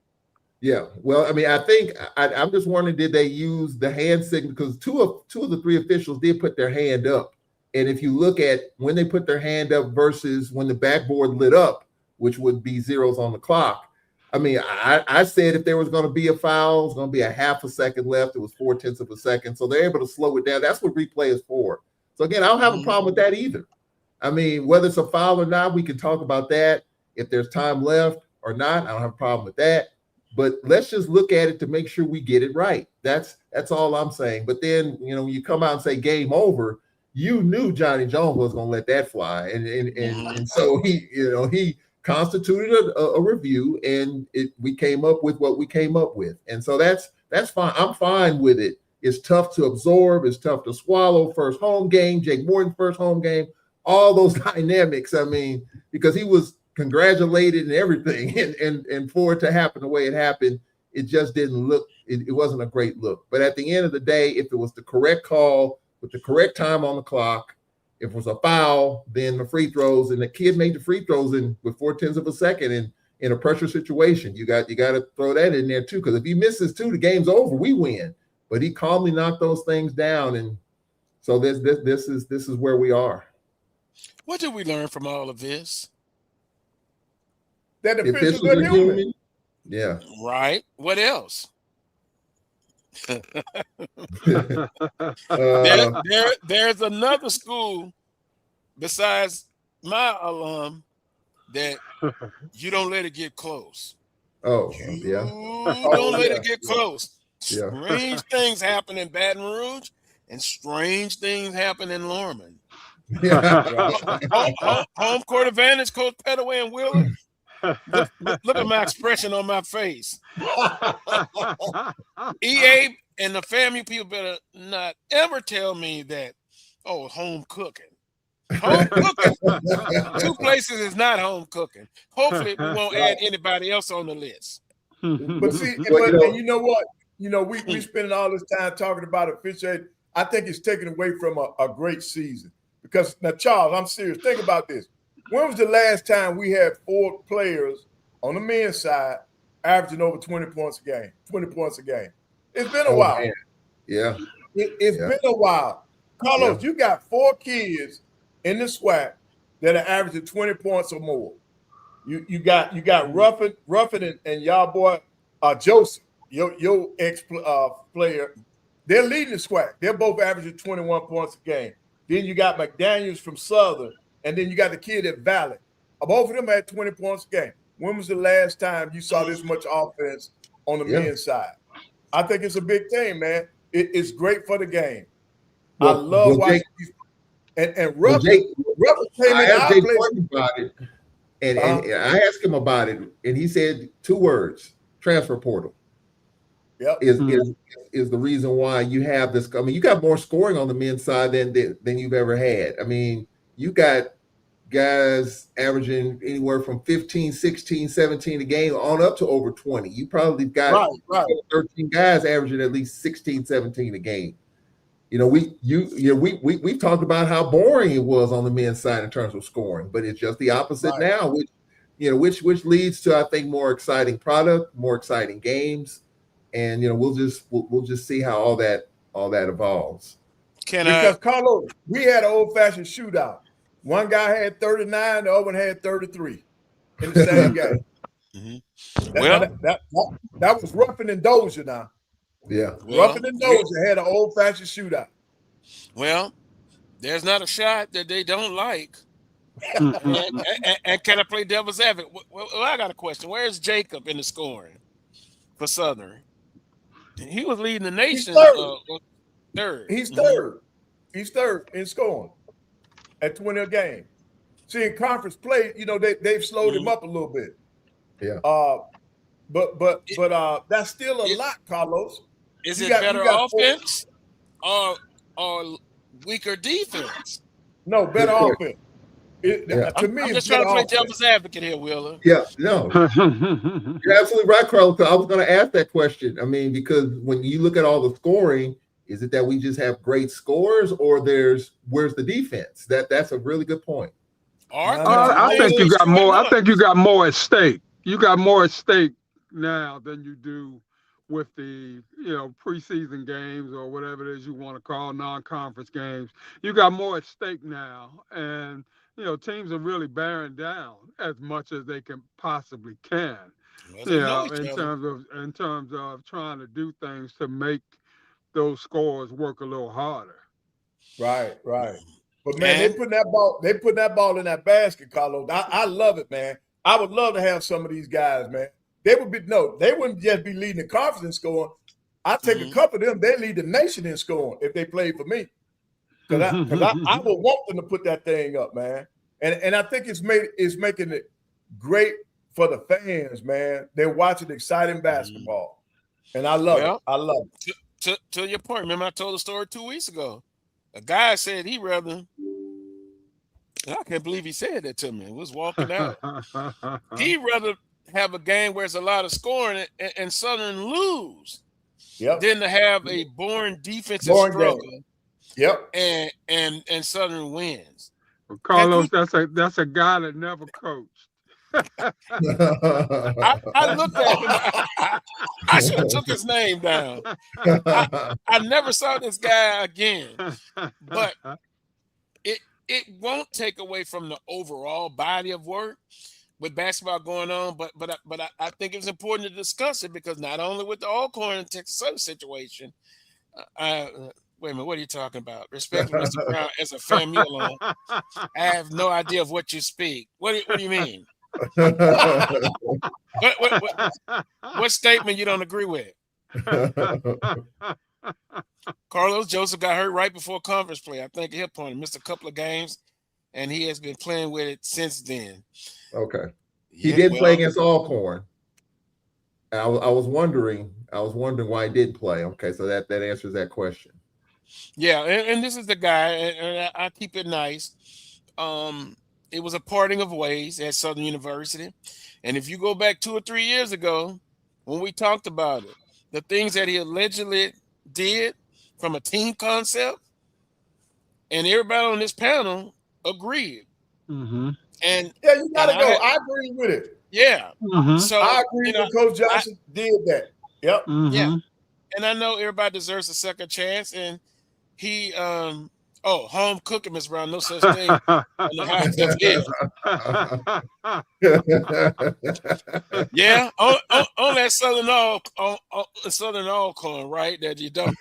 Yeah. Well, I mean, I think I'm just wondering, did they use the hand signal? Because two of the three officials did put their hand up. And if you look at when they put their hand up versus when the backboard lit up, which would be zeros on the clock, I mean, I said if there was going to be a foul, it was going to be a half a second left. It was 0.4 of a second. So they're able to slow it down. That's what replay is for. So again, I don't have a problem with that either. I mean, whether it's a foul or not, we can talk about that. If there's time left or not, I don't have a problem with that. But let's just look at it to make sure we get it right. That's all I'm saying. But then, when you come out and say game over, you knew Johnny Jones was going to let that fly. And so he constituted a review, and we came up with what we came up with. And so that's fine. I'm fine with it. It's tough to absorb. It's tough to swallow. First home game, Jake Morton's first home game, all those dynamics. I mean, because he was congratulated and everything, and for it to happen the way it happened, it just didn't look, it wasn't a great look. But at the end of the day, if it was the correct call with the correct time on the clock, if it was a foul, then the free throws, and the kid made the free throws with 0.4 of a second in a pressure situation. You got to throw that in there too, because if he misses two, the game's over. We win. But he calmly knocked those things down, and so this is where we are. What did we learn from all of this? That the officials are human. Yeah. Right. What else? There's another school besides my alum that you don't let it get close. Oh, You yeah. don't let it get close. Yeah. Strange things happen in Baton Rouge, and strange things happen in Lorman. Home court advantage, Coach Pettaway and Wheeler. Look at my expression on my face. EA and the family people better not ever tell me that, home cooking. Home cooking. Two places is not home cooking. Hopefully we won't add anybody else on the list. But see, and you know what? We spending all this time talking about officiating. I think it's taken away from a great season. Because now, Charles, I'm serious. Think about this. When was the last time we had 4 players on the men's side averaging over 20 points a game? 20 points a game. It's been a while. Man. Yeah. It's been a while. Carlos, you got 4 kids in the SWAC that are averaging 20 points or more. You got Ruffin and y'all boy Joseph, your ex player. They're leading the SWAC. They're both averaging 21 points a game. Then you got McDaniels from Southern, and then you got the kid at Valley. Both of them had 20 points a game. When was the last time you saw this much offense on the men's side? I think it's a big thing, man. It's great for the game. I love watching these. And Ruffin came in our place about it, and I asked him about it, and he said 2 words: transfer portal. Yep. Is the reason why you have this. I mean, you got more scoring on the men's side than you've ever had. I mean, you got guys averaging anywhere from 15, 16, 17 a game on up to over 20. You probably got 13 guys averaging at least 16, 17 a game. We've talked about how boring it was on the men's side in terms of scoring, but it's just the opposite now, which leads to, I think, more exciting product, more exciting games. And we'll just see how all that evolves. Because Carlos, we had an old-fashioned shootout. One guy had 39, the other one had 33 in the same game. That was Ruffin and Dozier now. Yeah. Ruffin and Dozier had an old-fashioned shootout. Well, there's not a shot that they don't like. and can I play devil's advocate? Well, I got a question. Where's Jacob in the scoring for Southern? He was leading the nation. Third. He's third. He's third in scoring at 20 a game. See, in conference play, they've slowed him up a little bit. Yeah. But that's still a lot, Carlos. Is it better offense or weaker defense? No, better offense. To me, I'm just trying to play devil's advocate here, Wheeler. Yeah, no. You're absolutely right, Carlos. I was going to ask that question. I mean, because when you look at all the scoring, is it that we just have great scores, or where's the defense? That's a really good point. I think you got more. I think you got more at stake. You got more at stake now than you do with the preseason games or whatever it is you want to call non-conference games. You got more at stake now, and teams are really bearing down as much as they can possibly can. Well, they know each in other. terms of trying to do things to make those scores work a little harder. Right. But man, And they put that ball in that basket, Carlos. I love it, man. I would love to have some of these guys, man. They wouldn't just be leading the conference in scoring. I take a couple of them, they lead the nation in scoring if they played for me. Because I would want them to put that thing up, man. And I think it's making it great for the fans, man. They're watching exciting basketball. And I love it. I love it. To your point, remember I told the story 2 weeks ago. A guy said he rather, I can't believe he said that to me. He was walking out. He'd rather have a game where it's a lot of scoring and Southern lose than to have a boring defensive struggle. Game. Yep. And Southern wins. Well, Carlos, that's a guy that never coached. I looked at him. I should have took his name down. I never saw this guy again. But it won't take away from the overall body of work with basketball going on. But I think it's important to discuss it because not only with the Alcorn and Texas Southern situation, wait a minute, what are you talking about? Respect Mr. Brown as a FAMU alum. I have no idea of what you speak. What do you mean? What statement you don't agree with? Carlos Joseph got hurt right before conference play. I think hip point missed a couple of games, and he has been playing with it since then. Okay, he did play against Alcorn. I was wondering why he didn't play. Okay, so that answers that question. Yeah, and this is the guy, and I keep it nice. It was a parting of ways at Southern University. And if you go back 2 or 3 years ago, when we talked about it, the things that he allegedly did from a team concept, and everybody on this panel agreed. Mm-hmm. And yeah, you gotta go. I agree with it. Yeah. Mm-hmm. So I agree with Coach Johnson did that. Yep. Mm-hmm. Yeah. And I know everybody deserves a second chance. And he home cooking, Miss Brown, no such thing. Yeah, on that Southern Alcorn, right? That you don't.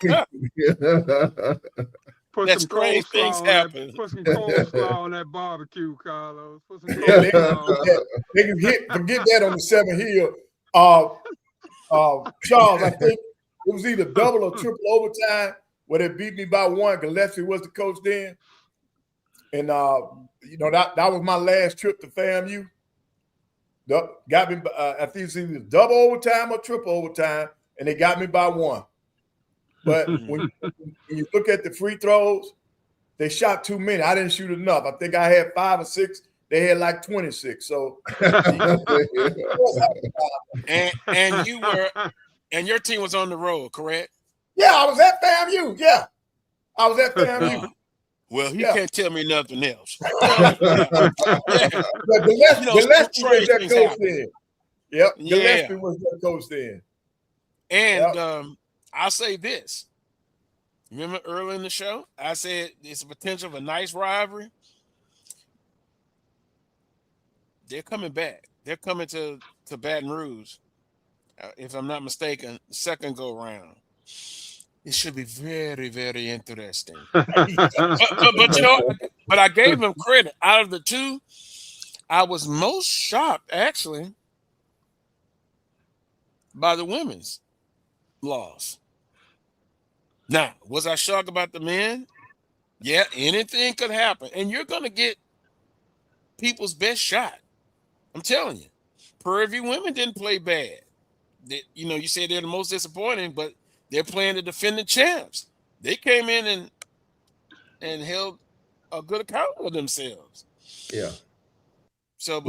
That's strange things happen. Put some coleslaw on that barbecue, Carlos. Put some coleslaw. They can forget that on the 7 Hill. Charles, I think it was either double or triple overtime where they beat me by 1. Gillespie was the coach then. And, that was my last trip to FAMU. Got me, I think it's either double overtime or triple overtime, and they got me by 1. But when you look at the free throws, they shot too many. I didn't shoot enough. I think I had 5 or 6. They had like 26. So, and you were, and your team was on the road, correct? Yeah, I was at FAMU. Yeah, I was at FAMU. Well, he can't tell me nothing else. But Gillespie was their coach then. Yep, Gillespie was their coach then. And I'll say this. Remember early in the show, I said it's a potential of a nice rivalry. They're coming back. They're coming to Baton Rouge, if I'm not mistaken, second go round. It should be very, very interesting. but I gave him credit. Out of the two, I was most shocked, actually, by the women's loss. Now, was I shocked about the men? Yeah, anything could happen. And you're going to get people's best shot. I'm telling you. Prairie View women didn't play bad. You said they're the most disappointing, but they're playing the defending champs. They came in and held a good account of themselves. Yeah. So,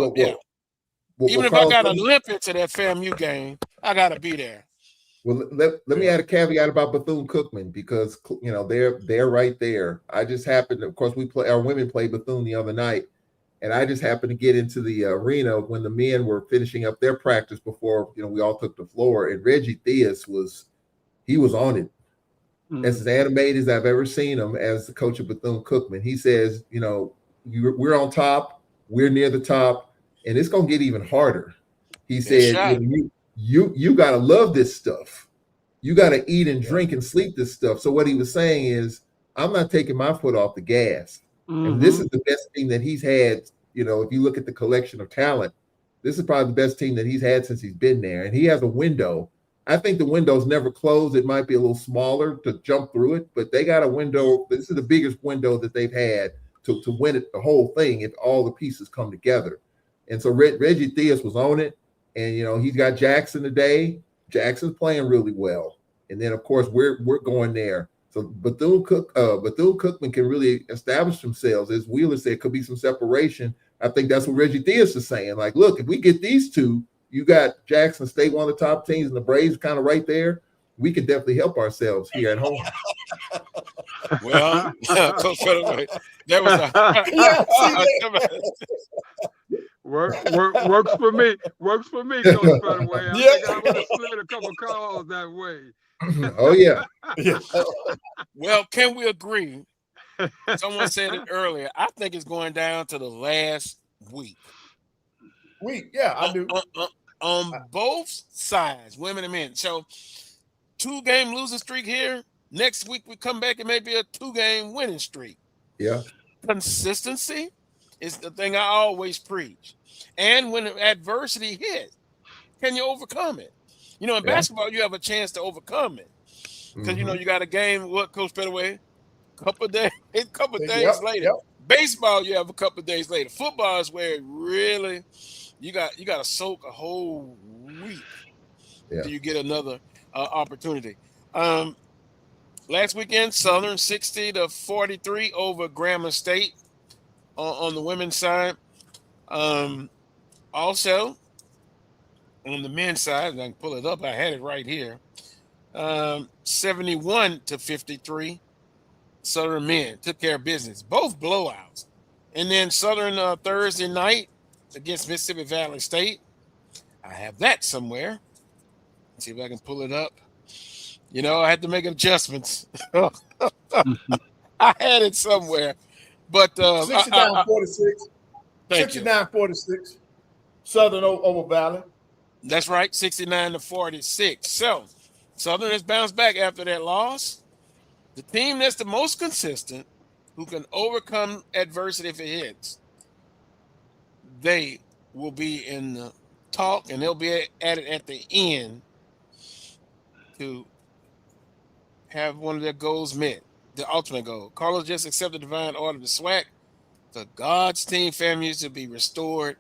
even if I got to limp into that FAMU game, I got to be there. Well, let me add a caveat about Bethune-Cookman because they're right there. I just happened to, of course, our women played Bethune the other night, and I just happened to get into the arena when the men were finishing up their practice before we all took the floor, and Reggie Theus was on it. As animated as I've ever seen him as the coach of Bethune-Cookman. He says, we're on top, we're near the top, and it's going to get even harder. He said, you got to love this stuff. You got to eat and drink and sleep this stuff. So what he was saying is, I'm not taking my foot off the gas. And this is the best team that he's had. You know, if you look at the collection of talent, this is probably the best team that he's had since he's been there. And he has a window. I think the window's never closed. It might be a little smaller to jump through it, but they got a window. This is the biggest window that they've had to win it, the whole thing, if all the pieces come together. And so Reggie Theus was on it. And, you know, he's got Jackson today. Jackson's playing really well. And then, of course, we're going there. So Bethune-Cookman can really establish themselves. As Wheeler said, could be some separation. I think that's what Reggie Theus is saying. Like, look, if we get these two, you got Jackson State, one of the top teams, and the Braves kind of right there. We can definitely help ourselves here at home. Well, Coach Pettaway, that was works for me. Works for me, Coach Pettaway. I think I would have slid a couple calls that way. Oh, yeah. Well, can we agree? Someone said it earlier. I think it's going down to the last week. Yeah, I do. On both sides, women and men. So 2-game losing streak here. Next week we come back and maybe a 2-game winning streak. Yeah. Consistency is the thing I always preach. And when adversity hits, can you overcome it? You know, in basketball, you have a chance to overcome it. Because, you know, you got a game, what, Coach Pettaway? Couple of days later. Yep. Baseball, you have a couple of days later. Football is where it really you got to soak a whole week till you get another opportunity. Last weekend, Southern 60-43 over Grambling State on the women's side. Also, on the men's side, and I can pull it up. I had it right here. 71-53. Southern men took care of business. Both blowouts. And then Southern Thursday night against Mississippi Valley State. I have that somewhere. Let's see if I can pull it up. You know, I had to make adjustments. I had it somewhere. But 69-46. 69-46. Southern over Valley. That's right, 69-46. So Southern has bounced back after that loss. The team that's the most consistent, who can overcome adversity if it hits, they will be in the talk, and they'll be at it at the end to have one of their goals met, the ultimate goal. Carlos just accepted the divine order of the SWAC. The God's team families to be restored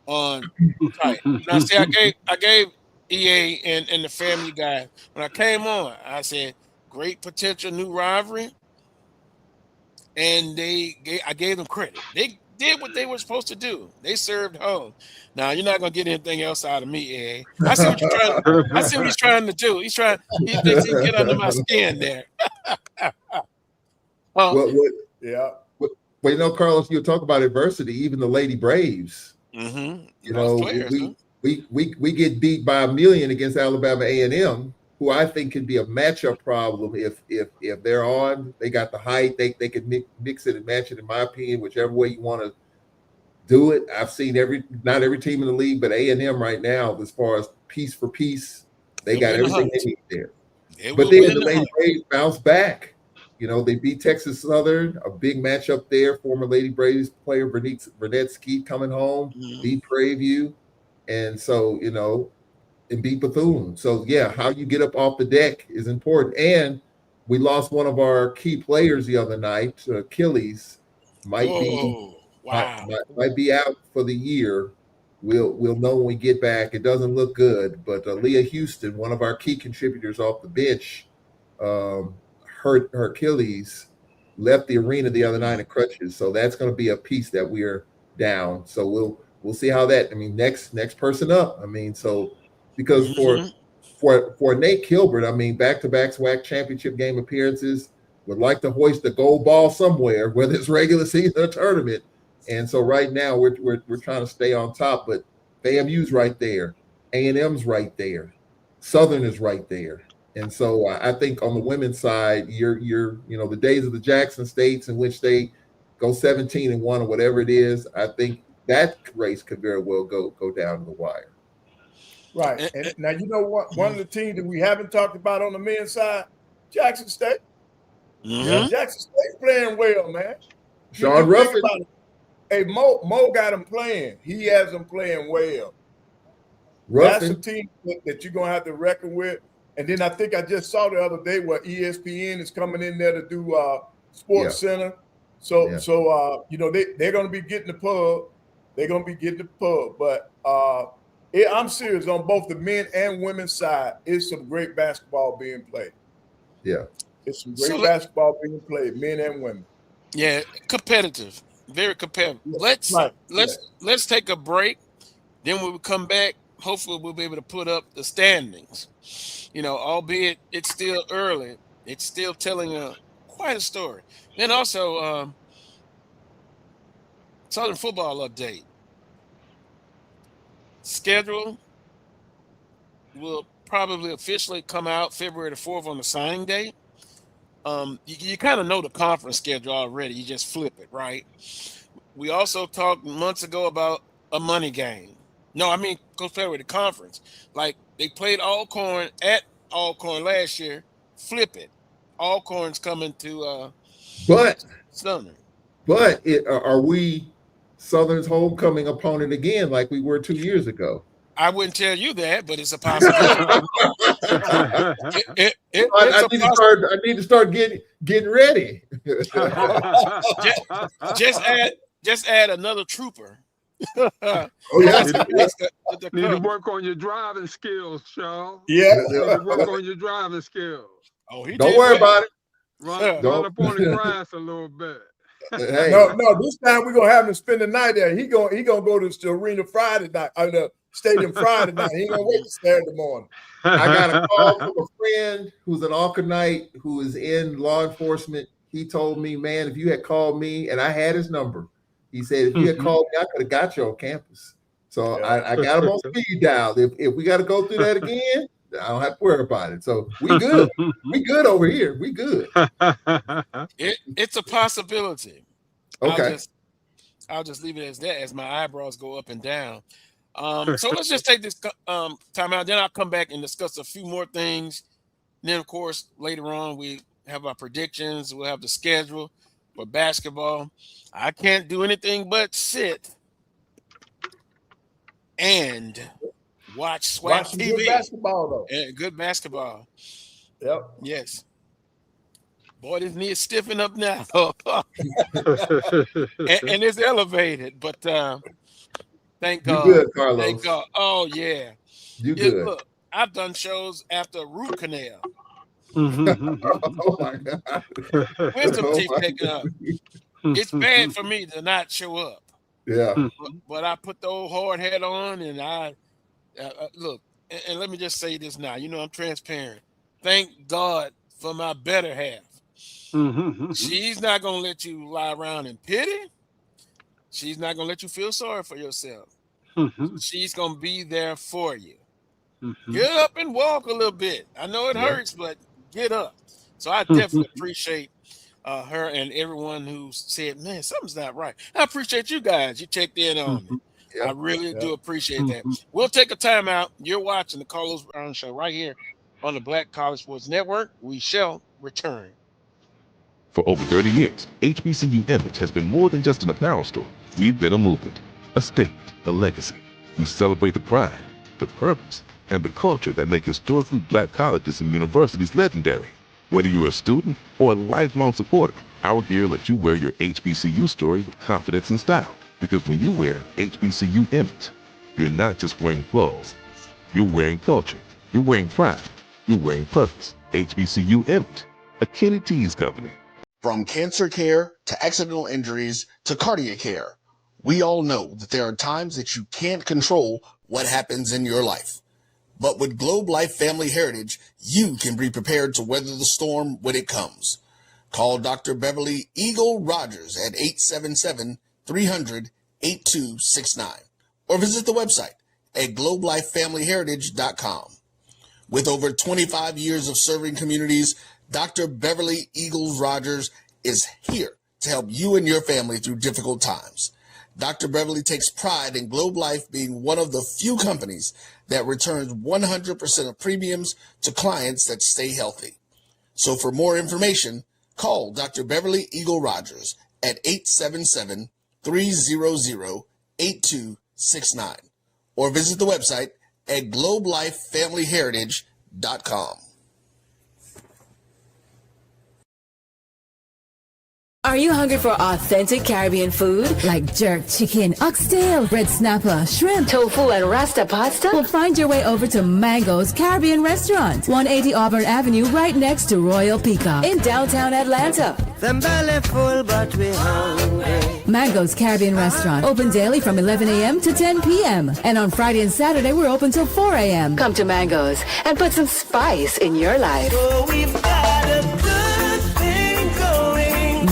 on tight. Now, see, I gave EA and the family guy, when I came on, I said, great potential new rivalry. And I gave them credit. They did what they were supposed to do. They served home. Now, you're not going to get anything else out of me, EA. I see what he's trying to do. He thinks he can get under my skin there. Well, you know, Carlos, you talk about adversity, even the Lady Braves. Mm-hmm. You know, we get beat by 1 million against Alabama A&M, who I think can be a matchup problem if they're on. They got the height. They can mix it and match it, in my opinion, whichever way you want to do it. I've seen not every team in the league, but A&M right now, as far as piece for piece, they got everything they need there. But then the Lady Braves bounced back. You know, they beat Texas Southern, a big matchup there. Former Lady Braves player Burnett Skeet coming home, beat Prairie View. And so, you know, and beat Bethune. So, yeah, how you get up off the deck is important. And we lost one of our key players the other night. Achilles might be out for the year. We'll know when we get back. It doesn't look good. But Leah Houston, one of our key contributors off the bench, hurt her Achilles, left the arena the other night in crutches. So that's going to be a piece that we're down. So we'll see how that. I mean, next person up. I mean, so because for Nate Kilbert, I mean, back-to-back SWAC championship game appearances, would like to hoist the gold ball somewhere, whether it's regular season or tournament. And so right now we're trying to stay on top. But FAMU's right there, A&M's right there, Southern is right there. And so I think on the women's side, you're the days of the Jackson States in which they go 17-1 or whatever it is. I think that race could very well go down to the wire. Right. And now, you know what? One of the teams that we haven't talked about on the men's side, Jackson State. Mm-hmm. Jackson State playing well, man. Sean Ruffin. Hey, Mo got them playing. He has them playing well. Ruffin. That's a team that you're going to have to reckon with. And then I think I just saw the other day where ESPN is coming in there to do Sports Center. So you know, they're going to be getting the pub. They're going to be getting the pub. But I'm serious, on both the men and women's side, it's some great basketball being played. Yeah. It's some great basketball being played, men and women. Yeah, competitive. Very competitive. Let's take a break. Then when we come back, hopefully we'll be able to put up the standings. You know, albeit it's still early, it's still telling quite a story. Then also Southern football update. Schedule will probably officially come out February the 4th on the signing day. You kind of know the conference schedule already. You just flip it, right? We also talked months ago about a money game. No, I mean, Coach Pettaway, the conference. Like, they played Alcorn at Alcorn last year. Flip it. Alcorn's coming to Southern. But are we Southern's homecoming opponent again like we were 2 years ago? I wouldn't tell you that, but it's a possibility. I need to start getting ready. just add another trooper. Need to work on your driving skills, Charles. Yeah. Need to work on your driving skills. Oh, don't worry about it. Run up on the grass a little bit. Hey. No. This time we're gonna have him spend the night there. He gonna go to the arena Friday night, or the stadium Friday night. He ain't gonna wait till Saturday morning. I got a call from a friend who's an Alcornite who is in law enforcement. He told me, man, if you had called me, and I had his number, he said, if you had called me, I could have got you on campus. So I got him on speed dial. If we got to go through that again, I don't have to worry about it. So we good. We good over here. We good. It's a possibility. Okay. I'll just leave it as that as my eyebrows go up and down. So let's just take this time out. Then I'll come back and discuss a few more things. And then, of course, later on, we have our predictions. We'll have the schedule for basketball. I can't do anything but sit and watch SWAC TV. Good basketball, though. Yeah, good basketball. Yep. Yes. Boy, this knee is stiffening up now. and it's elevated, but thank God. You good, Carlos. Thank God. Oh, yeah. You good. Look, I've done shows after a root canal. Oh, my God. Wisdom teeth taken up. It's bad for me to not show up. Yeah. But I put the old hard hat on, and I look, and let me just say this now. You know, I'm transparent. Thank God for my better half. She's not going to let you lie around in pity. She's not going to let you feel sorry for yourself. She's going to be there for you. Get up and walk a little bit. I know it hurts, but get up. So I definitely appreciate her and everyone who said, man, something's not right. I appreciate you guys. You checked in on me. I really do appreciate that. We'll take a time out. You're watching the Carlos Brown Show right here on the Black College Sports Network. We shall return. For over 30 years, HBCU Image has been more than just an apparel store. We've been a movement, a statement, a legacy. We celebrate the pride, the purpose, and the culture that make historically black colleges and universities legendary. Whether you're a student or a lifelong supporter, our gear lets you wear your HBCU story with confidence and style. Because when you wear HBCU Image, you're not just wearing clothes. You're wearing culture. You're wearing pride. You're wearing purpose. HBCU Image, a Kenny T's company. From cancer care to accidental injuries to cardiac care, we all know that there are times that you can't control what happens in your life. But with Globe Life Family Heritage, you can be prepared to weather the storm when it comes. Call Dr. Beverly Eagle Rogers at 877-300-8269 or visit the website at globelifefamilyheritage.com. With over 25 years of serving communities, Dr. Beverly Eagles Rogers is here to help you and your family through difficult times. Dr. Beverly takes pride in Globe Life being one of the few companies that returns 100% of premiums to clients that stay healthy. So for more information, call Dr. Beverly Eagle Rogers at 877-300-8269 or visit the website at globelifefamilyheritage.com. Are you hungry for authentic Caribbean food like jerk chicken, oxtail, red snapper, shrimp, tofu, and rasta pasta? Well, find your way over to Mango's Caribbean Restaurant, 180 Auburn Avenue, right next to Royal Peacock in downtown Atlanta. Them belly full, but we hungry. Mango's Caribbean Restaurant, open daily from 11 a.m. to 10 p.m. And on Friday and Saturday, we're open till 4 a.m. Come to Mango's and put some spice in your life. So we've got a good thing going.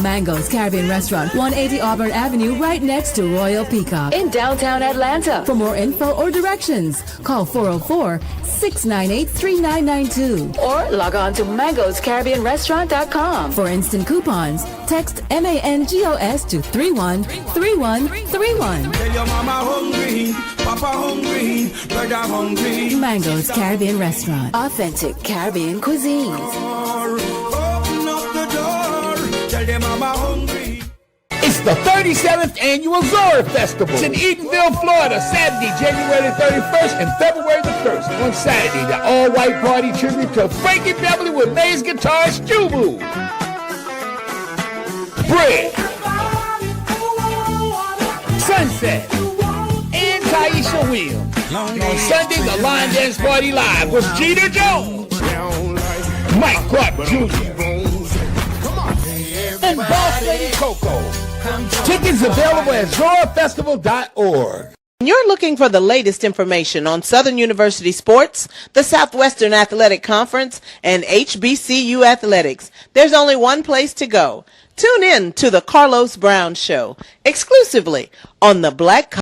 Mango's Caribbean Restaurant, 180 Auburn Avenue, right next to Royal Peacock in downtown Atlanta. For more info or directions, call 404-698-3992 or log on to mangoscaribbeanrestaurant.com. For instant coupons, text MANGOS to 313131. Tell your mama hungry, papa hungry, brother hungry. Mango's Caribbean Restaurant, authentic Caribbean cuisines. Open up the door, tell them mama hungry. It's the 37th annual Zora Festival. It's in Edenville, Florida, Saturday, January 31st and February the 1st. On Saturday, the all-white party tribute to Frankie Beverly with bass guitarist Jubu. Bread, Sunset, and Taisha Williams. And on Sunday, the Line Dance Party Live with Jeter Jones, Mike Clark Jr., and Boss Lady Coco. Tickets available at zorafestival.org. You're looking for the latest information on Southern University sports, the Southwestern Athletic Conference, and HBCU athletics. There's only one place to go. Tune in to the Carlos Brown Show, exclusively on the Black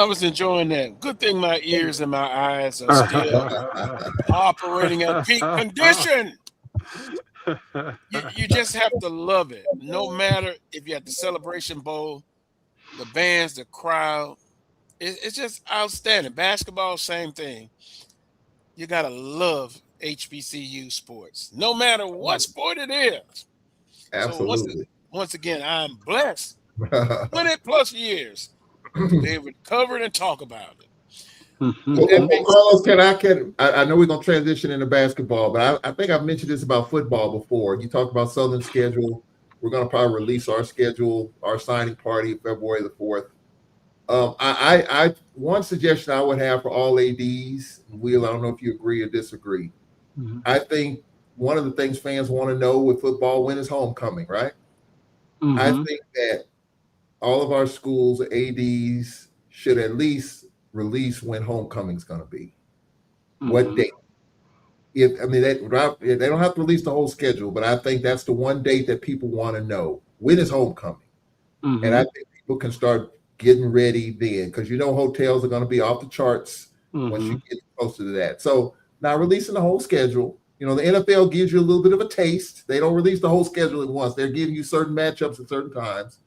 I was enjoying that. Good thing my ears and my eyes are still operating at peak condition. You just have to love it. No matter if you're at the Celebration Bowl, the bands, the crowd, it's just outstanding. Basketball, same thing. You got to love HBCU sports, no matter what sport it is. Absolutely. So once again, I'm blessed. 20+ years. They recovered and talk about it. Carlos, I know we're going to transition into basketball, but I think I've mentioned this about football before. You talked about Southern schedule. We're going to probably release our schedule, our signing party, February the 4th. One suggestion I would have for all ADs, Will, I don't know if you agree or disagree. I think one of the things fans want to know with football, when is homecoming, right? Mm-hmm. I think that all of our schools, ADs, should at least release when homecoming's going to be. Mm-hmm. What date? They don't have to release the whole schedule, but I think that's the one date that people want to know. When is homecoming? Mm-hmm. And I think people can start getting ready then, because hotels are going to be off the charts once you get closer to that. So now releasing the whole schedule, the NFL gives you a little bit of a taste. They don't release the whole schedule at once. They're giving you certain matchups at certain times.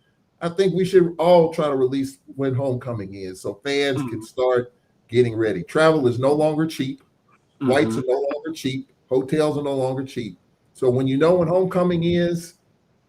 I think we should all try to release when homecoming is so fans can start getting ready. Travel is no longer cheap. Flights are no longer cheap. Hotels are no longer cheap. So when you know when homecoming is,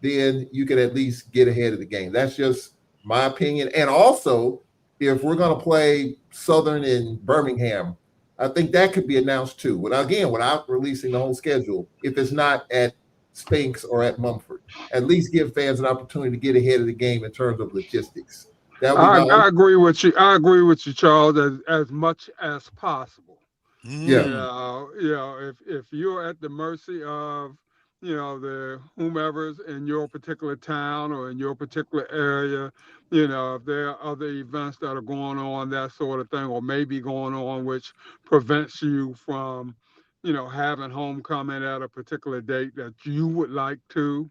then you can at least get ahead of the game. That's just my opinion. And also, if we're going to play Southern in Birmingham, I think that could be announced too. Without releasing the whole schedule, if it's not at Spinks or at Mumford, at least give fans an opportunity to get ahead of the game in terms of logistics. I agree with you. I agree with you, Charles, as much as possible. Yeah. If you're at the mercy of, the whomever's in your particular town or in your particular area, if there are other events that are going on, that sort of thing, or maybe going on, which prevents you from, having homecoming at a particular date that you would like to,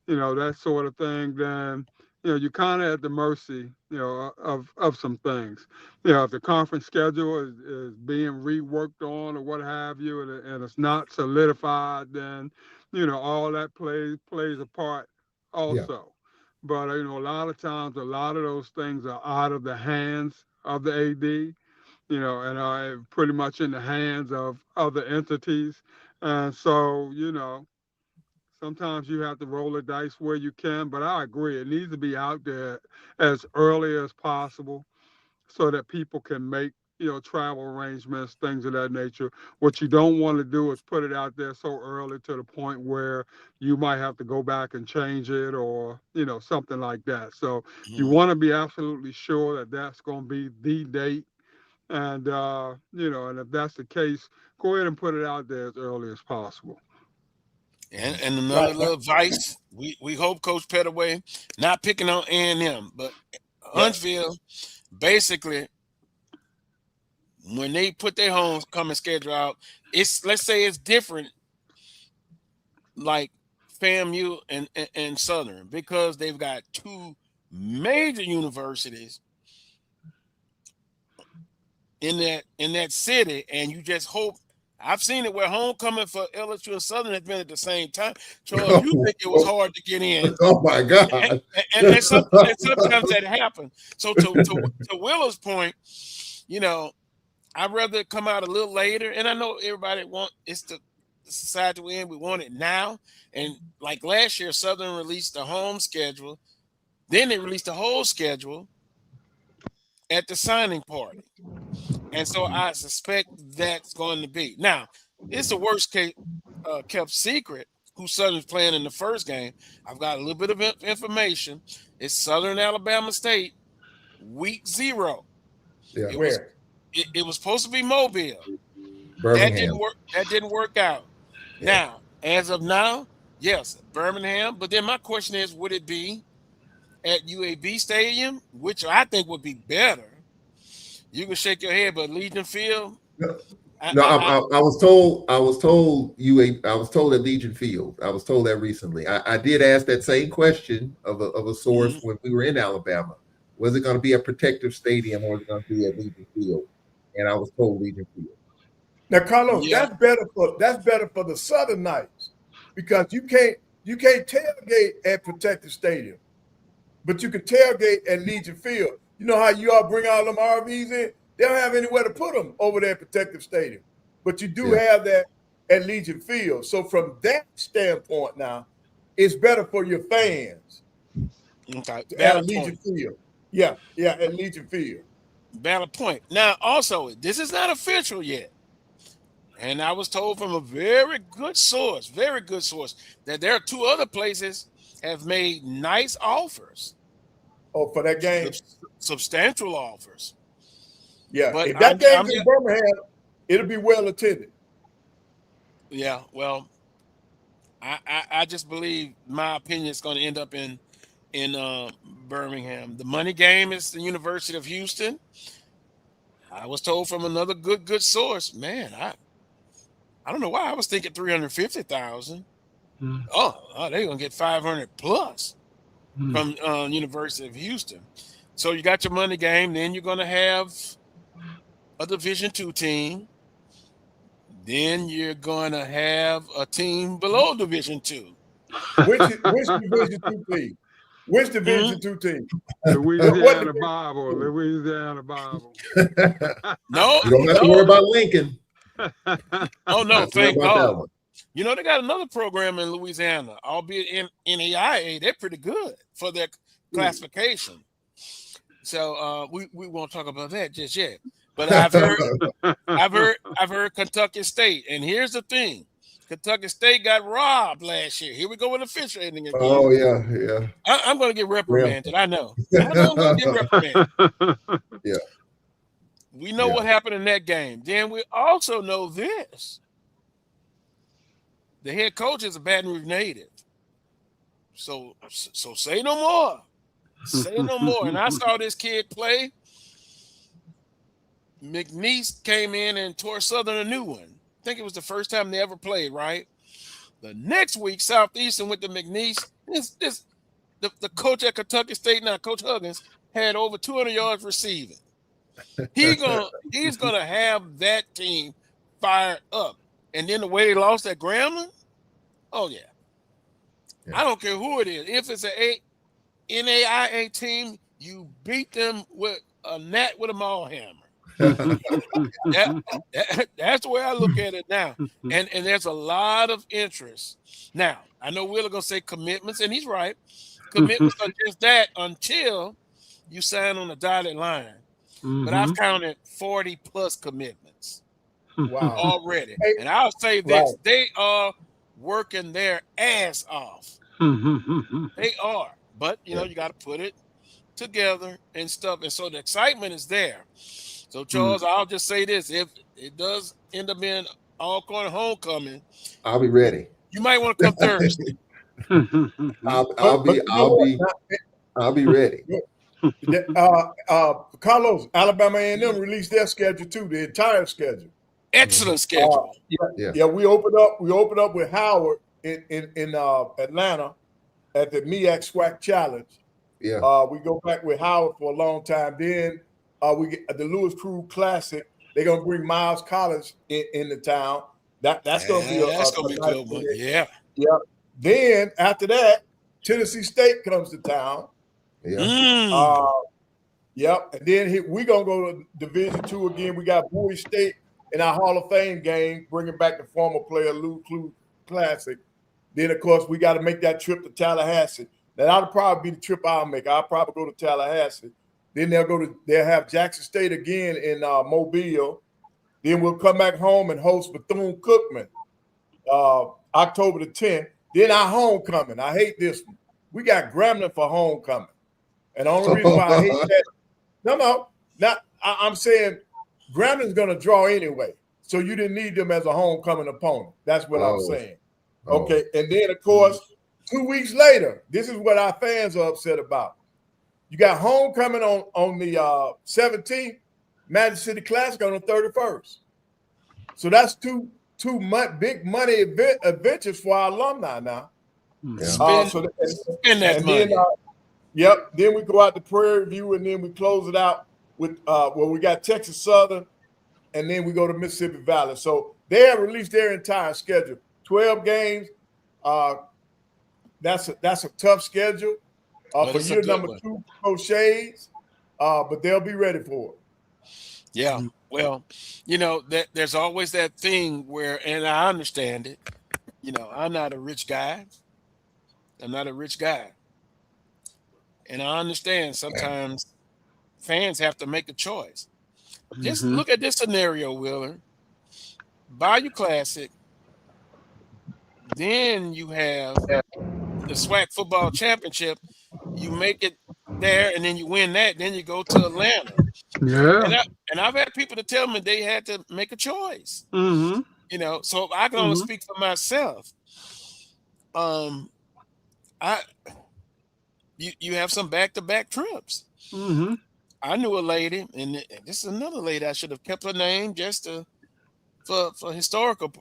that sort of thing, then, you're kind of at the mercy, of some things. If the conference schedule is being reworked on or what have you, and it's not solidified, then, all that plays a part also. Yeah. But, a lot of times, a lot of those things are out of the hands of the AD, and are pretty much in the hands of other entities. And so, sometimes you have to roll the dice where you can, but I agree. It needs to be out there as early as possible so that people can make, travel arrangements, things of that nature. What you don't want to do is put it out there so early to the point where you might have to go back and change it or, something like that. So you want to be absolutely sure that that's going to be the date. And, and if that's the case, go ahead and put it out there as early as possible. And another little advice, we hope Coach Pettaway, not picking on A&M, but Huntsville, basically, when they put their homecoming schedule out, let's say it's different, like FAMU and Southern, because they've got two major universities in that city, and you just hope. I've seen it where homecoming for LSU and Southern has been at the same time. Charles, you think it was hard to get in? Oh my God! And sometimes that happens. So to Willow's point, I'd rather it come out a little later. And I know everybody it's the society we're in. We want it now. And like last year, Southern released the home schedule. Then they released the whole schedule at the signing party. And so I suspect that's going to be. Now, it's the worst case kept secret who Southern's playing in the first game. I've got a little bit of information. It's Southern Alabama State, week 0. Yeah. It was supposed to be Mobile. Birmingham. That didn't work out. Yeah. Now, as of now, yes, Birmingham. But then my question is, would it be at UAB Stadium, which I think would be better? You can shake your head, but Legion Field. I was told at Legion Field. I was told that recently. I did ask that same question of a source when we were in Alabama. Was it going to be at Protective Stadium or was it going to be at Legion Field? And I was told Legion Field. Now, Carlos, that's better for the Southern Knights because you can't tailgate at Protective Stadium, but you can tailgate at Legion Field. You know how you all bring all them RVs in? They don't have anywhere to put them over there at Protective Stadium. But you do have that at Legion Field. So from that standpoint now, it's better for your fans at Legion Field. Yeah, at Legion Field. Valid point. Now, also, this is not official yet. And I was told from a very good source, that there are 2 other places have made nice offers. Oh, for that game? Substantial offers. Yeah, but if that game's in Birmingham, it'll be well attended. Yeah, well, I just believe my opinion is going to end up in Birmingham. The money game is the University of Houston. I was told from another good source, man. I don't know why I was thinking 350,000. Oh, they're gonna get 500 plus from University of Houston. So you got your money game. Then you're gonna have a Division II team. Then you're gonna have a team below Division II. Which Division II team? Which Division II team? Louisiana Bible. Louisiana Bible. No, You don't have to worry about Lincoln. Oh no, thank about that God. one. You know, they got another program in Louisiana, albeit in NAIA. They're pretty good for their classification. So we won't talk about that just yet. But I've heard Kentucky State. And here's the thing. Kentucky State got robbed last year. Here we go with officiating again. Oh yeah. I'm going to get reprimanded. I know I'm going to get reprimanded. Yeah. We know what happened in that game. Then we also know this. The head coach is a Baton Rouge native. So say no more. Say no more. And I saw this kid play. McNeese came in and tore Southern a new one. I think it was the first time they ever played, right? The next week, Southeastern went to McNeese. The coach at Kentucky State now, Coach Huggins, had over 200 yards receiving. He's gonna have that team fired up. And then the way they lost at Grambling, oh yeah. I don't care who it is. If it's a NAIA team, you beat them with a gnat with a maul hammer. That's the way I look at it now. And there's a lot of interest. Now, I know Will gonna say commitments, and he's right. Commitments are just that until you sign on the dotted line. But I've counted 40 plus commitments already. And I'll say this, they are working their ass off. They are. But, you know, you got to put it together and stuff. And so the excitement is there. So, Charles, I'll just say this. If it does end up being Alcorn homecoming, I'll be ready. You might want to come Thursday. I'll be ready. Carlos, Alabama A&M released their schedule too, the entire schedule. Excellent schedule. We opened up with Howard in Atlanta at the MEAC SWAC Challenge. We go back with Howard for a long time. Then we get the Lewis Crew Classic. They're gonna bring Miles Collins in the town. That's gonna be a good one. Yeah. Then after that, Tennessee State comes to town. And then we're gonna go to Division II again. We got Bowie State in our Hall of Fame game, bringing back the former player Lou Clue Classic. Then of course we got to make that trip to Tallahassee. That'll probably be the trip I'll make. I'll probably go to Tallahassee. Then they'll have Jackson State again in Mobile. Then we'll come back home and host Bethune-Cookman October the 10th. Then our homecoming. I hate this one. We got Grambling for homecoming. And the only reason why I hate that, I'm saying Grambling's going to draw anyway. So you didn't need them as a homecoming opponent. That's what I'm saying. Okay. And then, of course, 2 weeks later, this is what our fans are upset about. You got homecoming on the 17th, Magic City Classic on the 31st. So that's two big money adventures for our alumni now. Spend that money. Then we go out to Prairie View, and then we close it out with we got Texas Southern, and then we go to Mississippi Valley. So they have released their entire schedule, 12 games. That's a tough schedule for year number 2 crochets, but they'll be ready for it. Yeah, well, you know, there's always that thing where, and I understand it. You know, I'm not a rich guy. And I understand sometimes fans have to make a choice. Just look at this scenario, Wheeler. Bayou Classic. Then you have the SWAC Football Championship. You make it there, and then you win that. Then you go to Atlanta. Yeah. And I've had people to tell me they had to make a choice. You know, so I can only speak for myself. I you have some back-to-back trips. Mm-hmm. I knew a lady, and this is another lady. I should have kept her name just for historical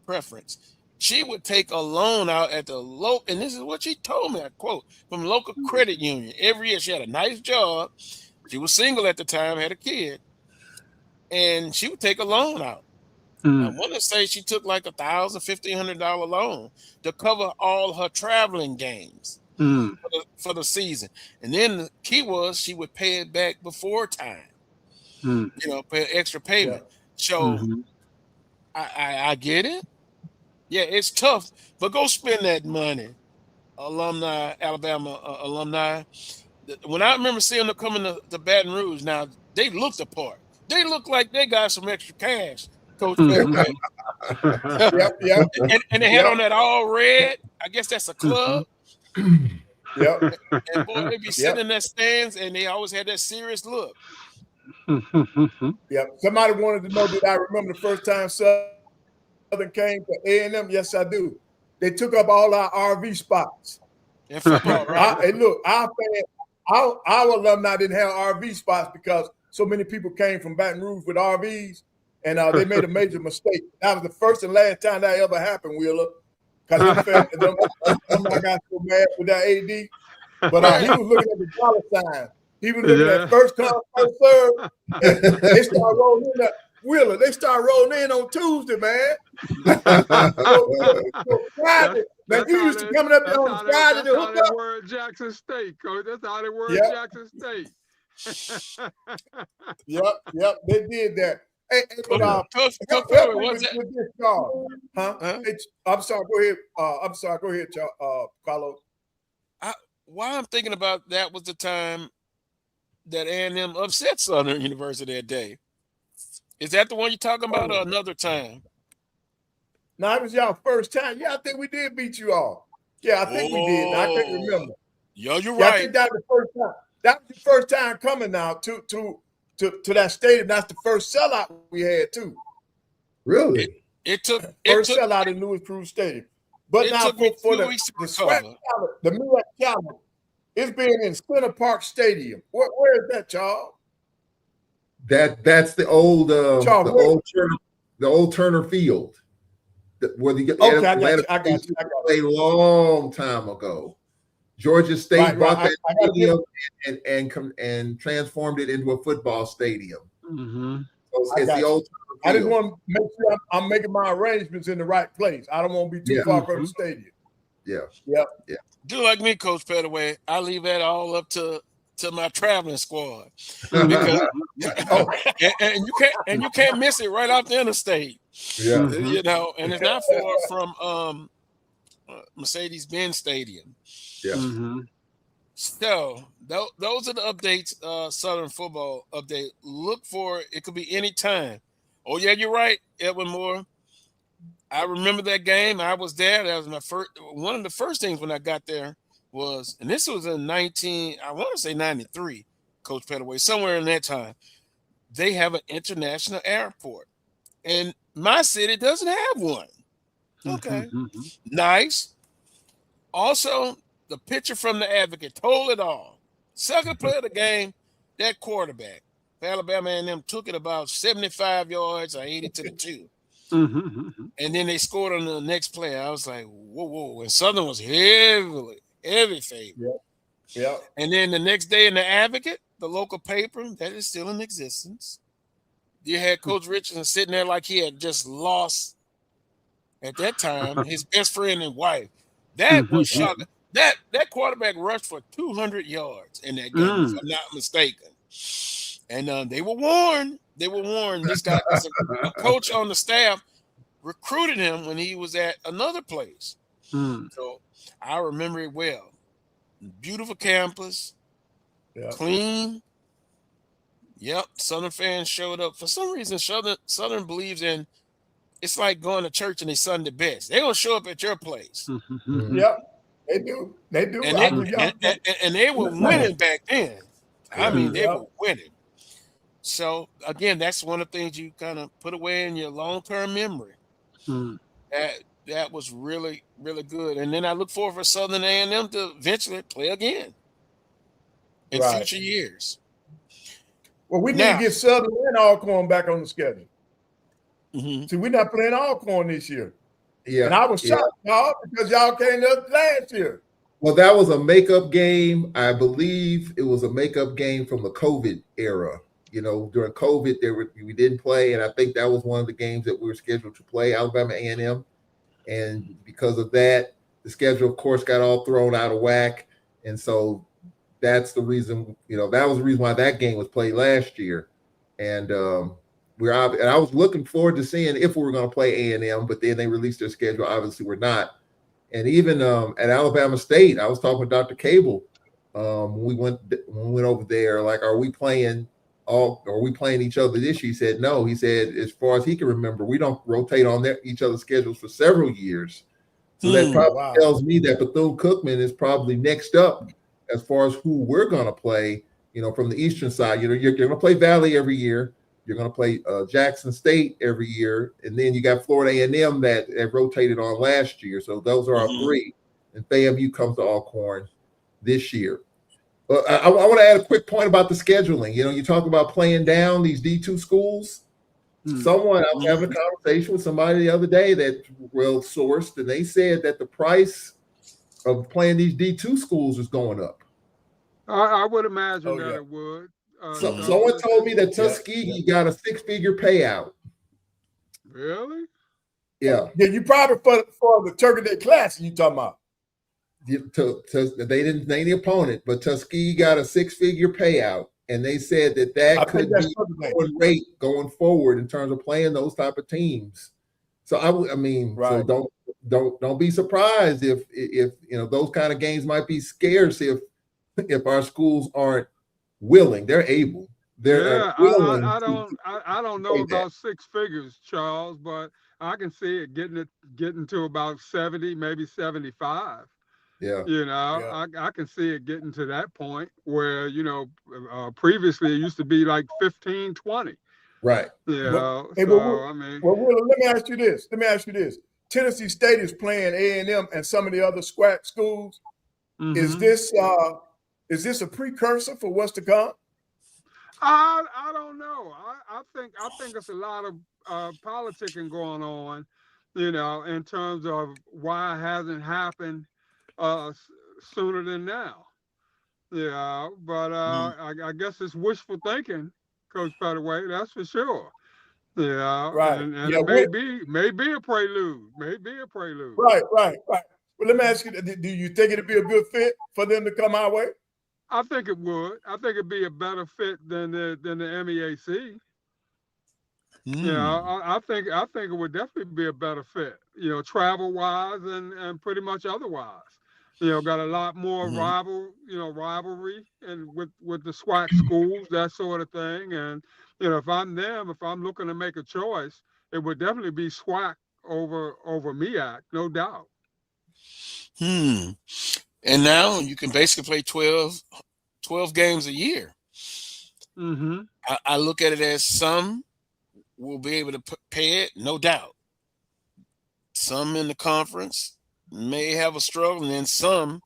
preference. She would take a loan out at the local, and this is what she told me. I quote from local credit union every year. She had a nice job. She was single at the time, had a kid, and she would take a loan out. I want to say she took like $1,000-$1,500 loan to cover all her traveling games for the season. And then the key was she would pay it back before time, pay extra payment. Yeah. So I get it. Yeah, it's tough, but go spend that money. Alabama alumni. When I remember seeing them coming to Baton Rouge, now they looked apart. They looked like they got some extra cash, Coach Pettaway. Yep. And they had on that all red. I guess that's a club. Yep. And boy, they be sitting in that stands, and they always had that serious look. Yep. Somebody wanted to know, did I remember the first time Southern came to A&M? Yes, I do. They took up all our RV spots. In football, right? And look, our alumni didn't have RV spots because so many people came from Baton Rouge with RVs, and they made a major mistake. That was the first and last time that ever happened, Wheeler, because I got so mad with that AD. But he was looking at the dollar sign. He was looking at first come, first serve. And they started rolling in. Wheeler, they started rolling in on Tuesday, man. Friday. Man, you used to coming up there on Friday to hook up. That's how they were at Jackson State, Coach. That's how they were at Jackson State. Yep, they did that. Hey, Coach Pettaway, what's that? With this, Charles. I'm sorry. Go ahead, Carlos. Why I'm thinking about that was the time that A&M upset Southern University that day. Is that the one you're talking about, or another time? No, it was y'all first time. Yeah, I think we did beat you all. Yeah, I think we did. I can't remember. Yo, you're right. I think that was the first time. That was the first time coming now to that stadium. That's the first sellout we had too. Really? It took sellout in Louis Cruz Stadium. But now for the SWAC, the MEAC Challenge, it's being in Center Park Stadium. Where is that, Charles? That's the old old Turner Field. Where the Atlanta played a long time ago. Georgia State bought that stadium and transformed it into a football stadium. Mm-hmm. So it's the old. I just want to make sure I'm making my arrangements in the right place. I don't want to be too far from the stadium. Yeah. Do like me, Coach Pettaway. I leave that all up to my traveling squad, because and you can't miss it right off the interstate. Yeah, and it's not far from Mercedes-Benz Stadium. Yeah. Mm-hmm. So those are the updates. Southern football update. Look for it. Could be any time. Oh yeah, you're right, Edwin Moore. I remember that game. I was there. That was my first. One of the first things when I got there was, and this was in 93, Coach Pettaway, somewhere in that time. They have an international airport, and my city doesn't have one. Okay, nice. Also, the picture from the Advocate told it all. Second play of the game, that quarterback for Alabama A&M took it about 75 yards or 80 to the 2. And then they scored on the next play. I was like, whoa. And Southern was heavy favorite. Yeah. And then the next day in the Advocate, the local paper that is still in existence, you had Coach Richardson sitting there like he had just lost at that time his best friend and wife. That was shocking. That quarterback rushed for 200 yards in that game, if I'm not mistaken. And they were warned. This guy, a coach on the staff, recruited him when he was at another place. So I remember it well. Beautiful campus, clean. Yep, Southern fans showed up. For some reason, Southern believes in, it's like going to church and they Sunday best. They're going to show up at your place. Yep, they do. And they were winning back then. I mean, they were winning. So, again, that's one of the things you kind of put away in your long-term memory. that was really, really good. And then I look forward for Southern A&M to eventually play again in future years. Well, we need Now- to get Southern and Alcorn back on the schedule. Mhm. See, we're not playing Alcorn this year. Yeah. And I was shocked, y'all, because y'all came up last year. Well, that was a makeup game. I believe it was a makeup game from the COVID era. You know, during COVID, we didn't play, and I think that was one of the games that we were scheduled to play, Alabama A&M. And because of that, the schedule, of course, got all thrown out of whack. And so that's the reason, that was the reason why that game was played last year. And and I was looking forward to seeing if we were going to play A&M, but then they released their schedule. Obviously, we're not. And even at Alabama State, I was talking with Dr. Cable when we went over there. Like, are we playing each other this year? He said no. He said, as far as he can remember, we don't rotate on each other's schedules for several years. So that probably tells me that Bethune-Cookman is probably next up as far as who we're going to play. From the eastern side, you're going to play Valley every year. You're going to play Jackson State every year, and then you got Florida A&M that rotated on last year. So those are our three. And FAMU comes to Alcorn this year. I want to add a quick point about the scheduling. You talk about playing down these D2 schools. Someone, I was having a conversation with somebody the other day that well sourced, and they said that the price of playing these D2 schools is going up. I would imagine that it would. Someone told me that Tuskegee got a six-figure payout. Really? Yeah. Yeah, you probably for the Turkey Day Classic you talking about. They didn't name the opponent, but Tuskegee got a six-figure payout, and they said that could be a going rate going forward in terms of playing those type of teams. So so don't be surprised if those kind of games might be scarce if our schools aren't willing. They're able. I don't know about six figures, Charles, but I can see it getting to about 70, maybe 75. Yeah. I can see it getting to that point where, previously it used to be like 15, 20. Right. Well, let me ask you this. Tennessee State is playing A&M and some of the other SWAC schools. Mm-hmm. Is this a precursor for what's to come? I don't know. I think it's a lot of politicking going on, in terms of why it hasn't happened sooner than now. Yeah, but I guess it's wishful thinking, Coach Pettaway, that's for sure. Yeah, right. And it may be a prelude. Right. Well, let me ask you: do you think it'd be a good fit for them to come our way? I think it would. I think it'd be a better fit than the MEAC. I think it would definitely be a better fit. Travel wise and pretty much otherwise. Got a lot more rivalry and with the SWAC schools, that sort of thing. And if I'm looking to make a choice, it would definitely be SWAC over MEAC, no doubt. And now you can basically play 12 games a year. Mm-hmm. I look at it as some will be able to pay it, no doubt. Some in the conference may have a struggle, and then some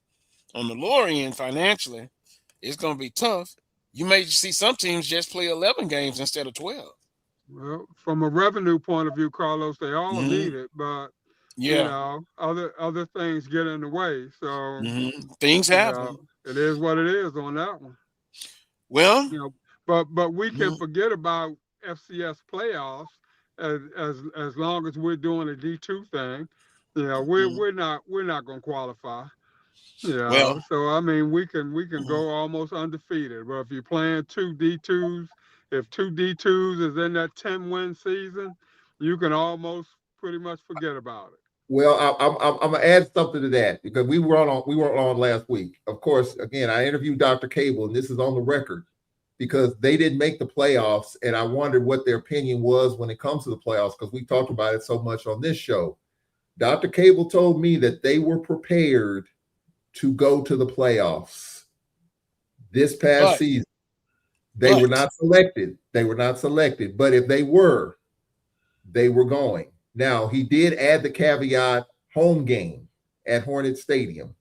on the lower end financially, it's going to be tough. You may see some teams just play 11 games instead of 12. Well, from a revenue point of view, Carlos, they all need it, but other things get in the way. So things happen. It is what it is on that one. Well, but we can forget about FCS playoffs as long as we're doing a D2 thing. We're not going to qualify. So we can go almost undefeated. But if you're playing two D2s, if two D2s is in that 10-win season, you can almost pretty much forget about it. Well, I'm gonna add something to that because we weren't on last week. Of course, again, I interviewed Dr. Cable, and this is on the record because they didn't make the playoffs, and I wondered what their opinion was when it comes to the playoffs because we talked about it so much on this show. Dr. Cable told me that they were prepared to go to the playoffs this past season. They were not selected. But if they were going. Now, he did add the caveat home game at Hornet Stadium.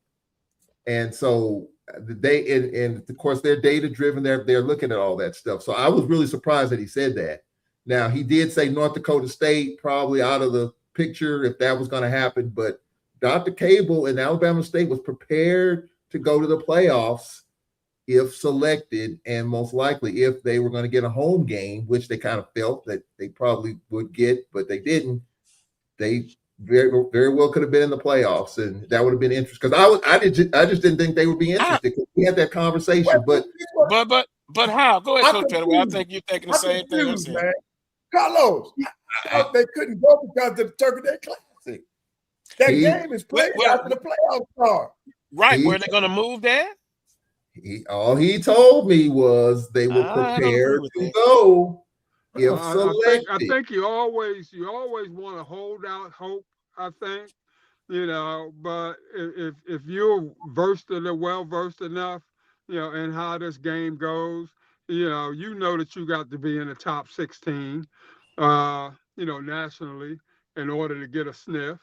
And so and of course they're data driven. They're looking at all that stuff. So I was really surprised that he said that. Now he did say North Dakota State probably out of the picture if that was going to happen, but Dr. Cable and Alabama State was prepared to go to the playoffs if selected, and most likely if they were going to get a home game, which they kind of felt that they probably would get, but they didn't. They very, very well could have been in the playoffs, and that would have been interesting. Because I just didn't think they would be interested. We had that conversation, but how? Go ahead, Coach Pettaway. I think you're thinking the same thing. Man. Carlos, they couldn't go because of the Turkey Day Classic. That game is played after the playoffs start. Right, where they going to move that? All he told me was they were prepared to go if selected. I think you always want to hold out hope. I think, but if you're well versed enough, in how this game goes, you know that you got to be in the top 16, nationally in order to get a sniff.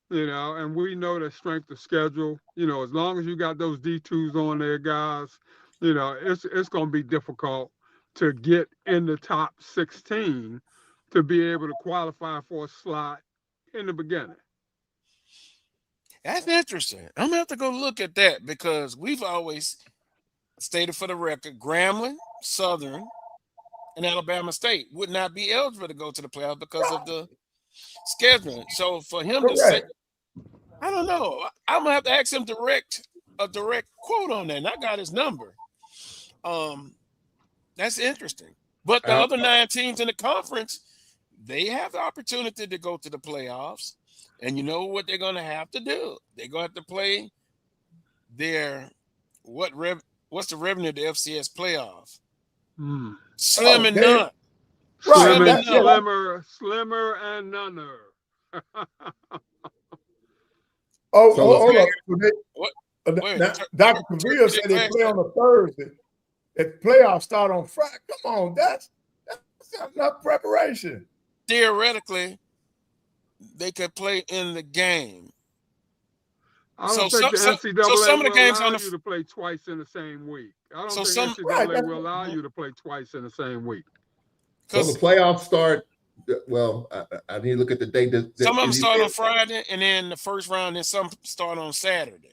And we know that strength of schedule, as long as you got those D2s on there, guys, it's going to be difficult to get in the top 16 to be able to qualify for a slot in the beginning. That's interesting. I'm going to have to go look at that because we've always stated for the record, Grambling, Southern, and Alabama State would not be eligible to go to the playoffs because of the scheduling. So for him to say, I don't know. I'm gonna have to ask him a direct quote on that. And I got his number. That's interesting. But the other 9 teams in the conference, they have the opportunity to go to the playoffs. And you know what they're gonna have to do? They're gonna have to play their what's the revenue of the FCS playoff? Slim and none. Slimmer and none. Hold up. Dr. Cavill said they play on a Thursday. If playoffs start on Friday, come on, that's enough preparation. Theoretically, they could play in the game. I don't think the NCAA will allow you to play twice in the same week. I don't think NCAA will allow you to play twice in the same week. So the playoffs start. Well, I need to look at the date. Some of them start on Friday, and then the first round, and some start on Saturday.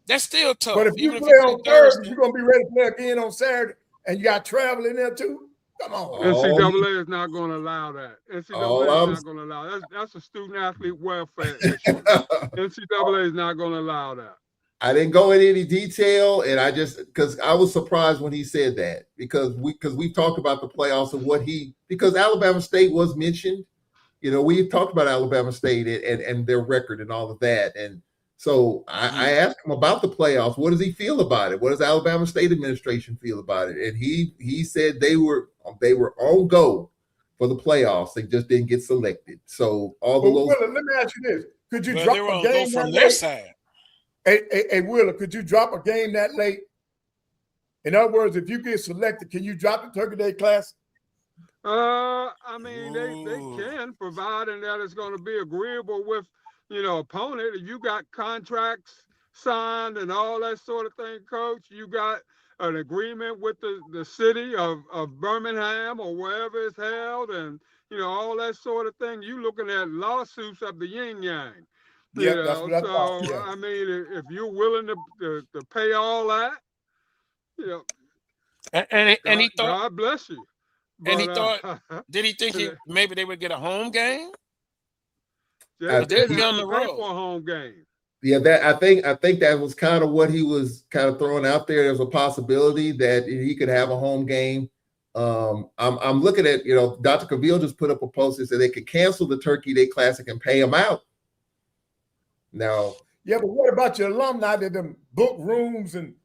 That's still tough. But if you play on Thursday, you're going to be ready to play again on Saturday, and you got travel in there too? Come on. NCAA is not going to allow that. NCAA is not going to allow that. That's a student-athlete welfare issue. NCAA is not going to allow that. I didn't go into any detail, and because I was surprised when he said that because we talked about the playoffs and because Alabama State was mentioned. We talked about Alabama State and their record and all of that, and so I asked him about the playoffs. What does he feel about it? What does Alabama State administration feel about it? And he said they were on go for the playoffs. They just didn't get selected. So let me ask you this: could you drop a game from their side? Hey, Wheeler, could you drop a game that late? In other words, if you get selected, can you drop the Turkey Day Classic? I mean, they can, providing that it's going to be agreeable with, opponent. If you got contracts signed and all that sort of thing, Coach, you got an agreement with the city of Birmingham or wherever it's held, and all that sort of thing. You looking at lawsuits of the yin yang. That's what I thought. Yeah. I mean, if you're willing to pay all that, and he thought, God bless you. And he thought, did he think maybe they would get a home game? Yeah, they'd be on the road for a home game. Yeah, I think that was kind of what he was kind of throwing out there. There's a possibility that he could have a home game. I'm looking at, Dr. Cavill just put up a post that said they could cancel the Turkey Day Classic and pay him out. Now, yeah, but what about your alumni that them book rooms and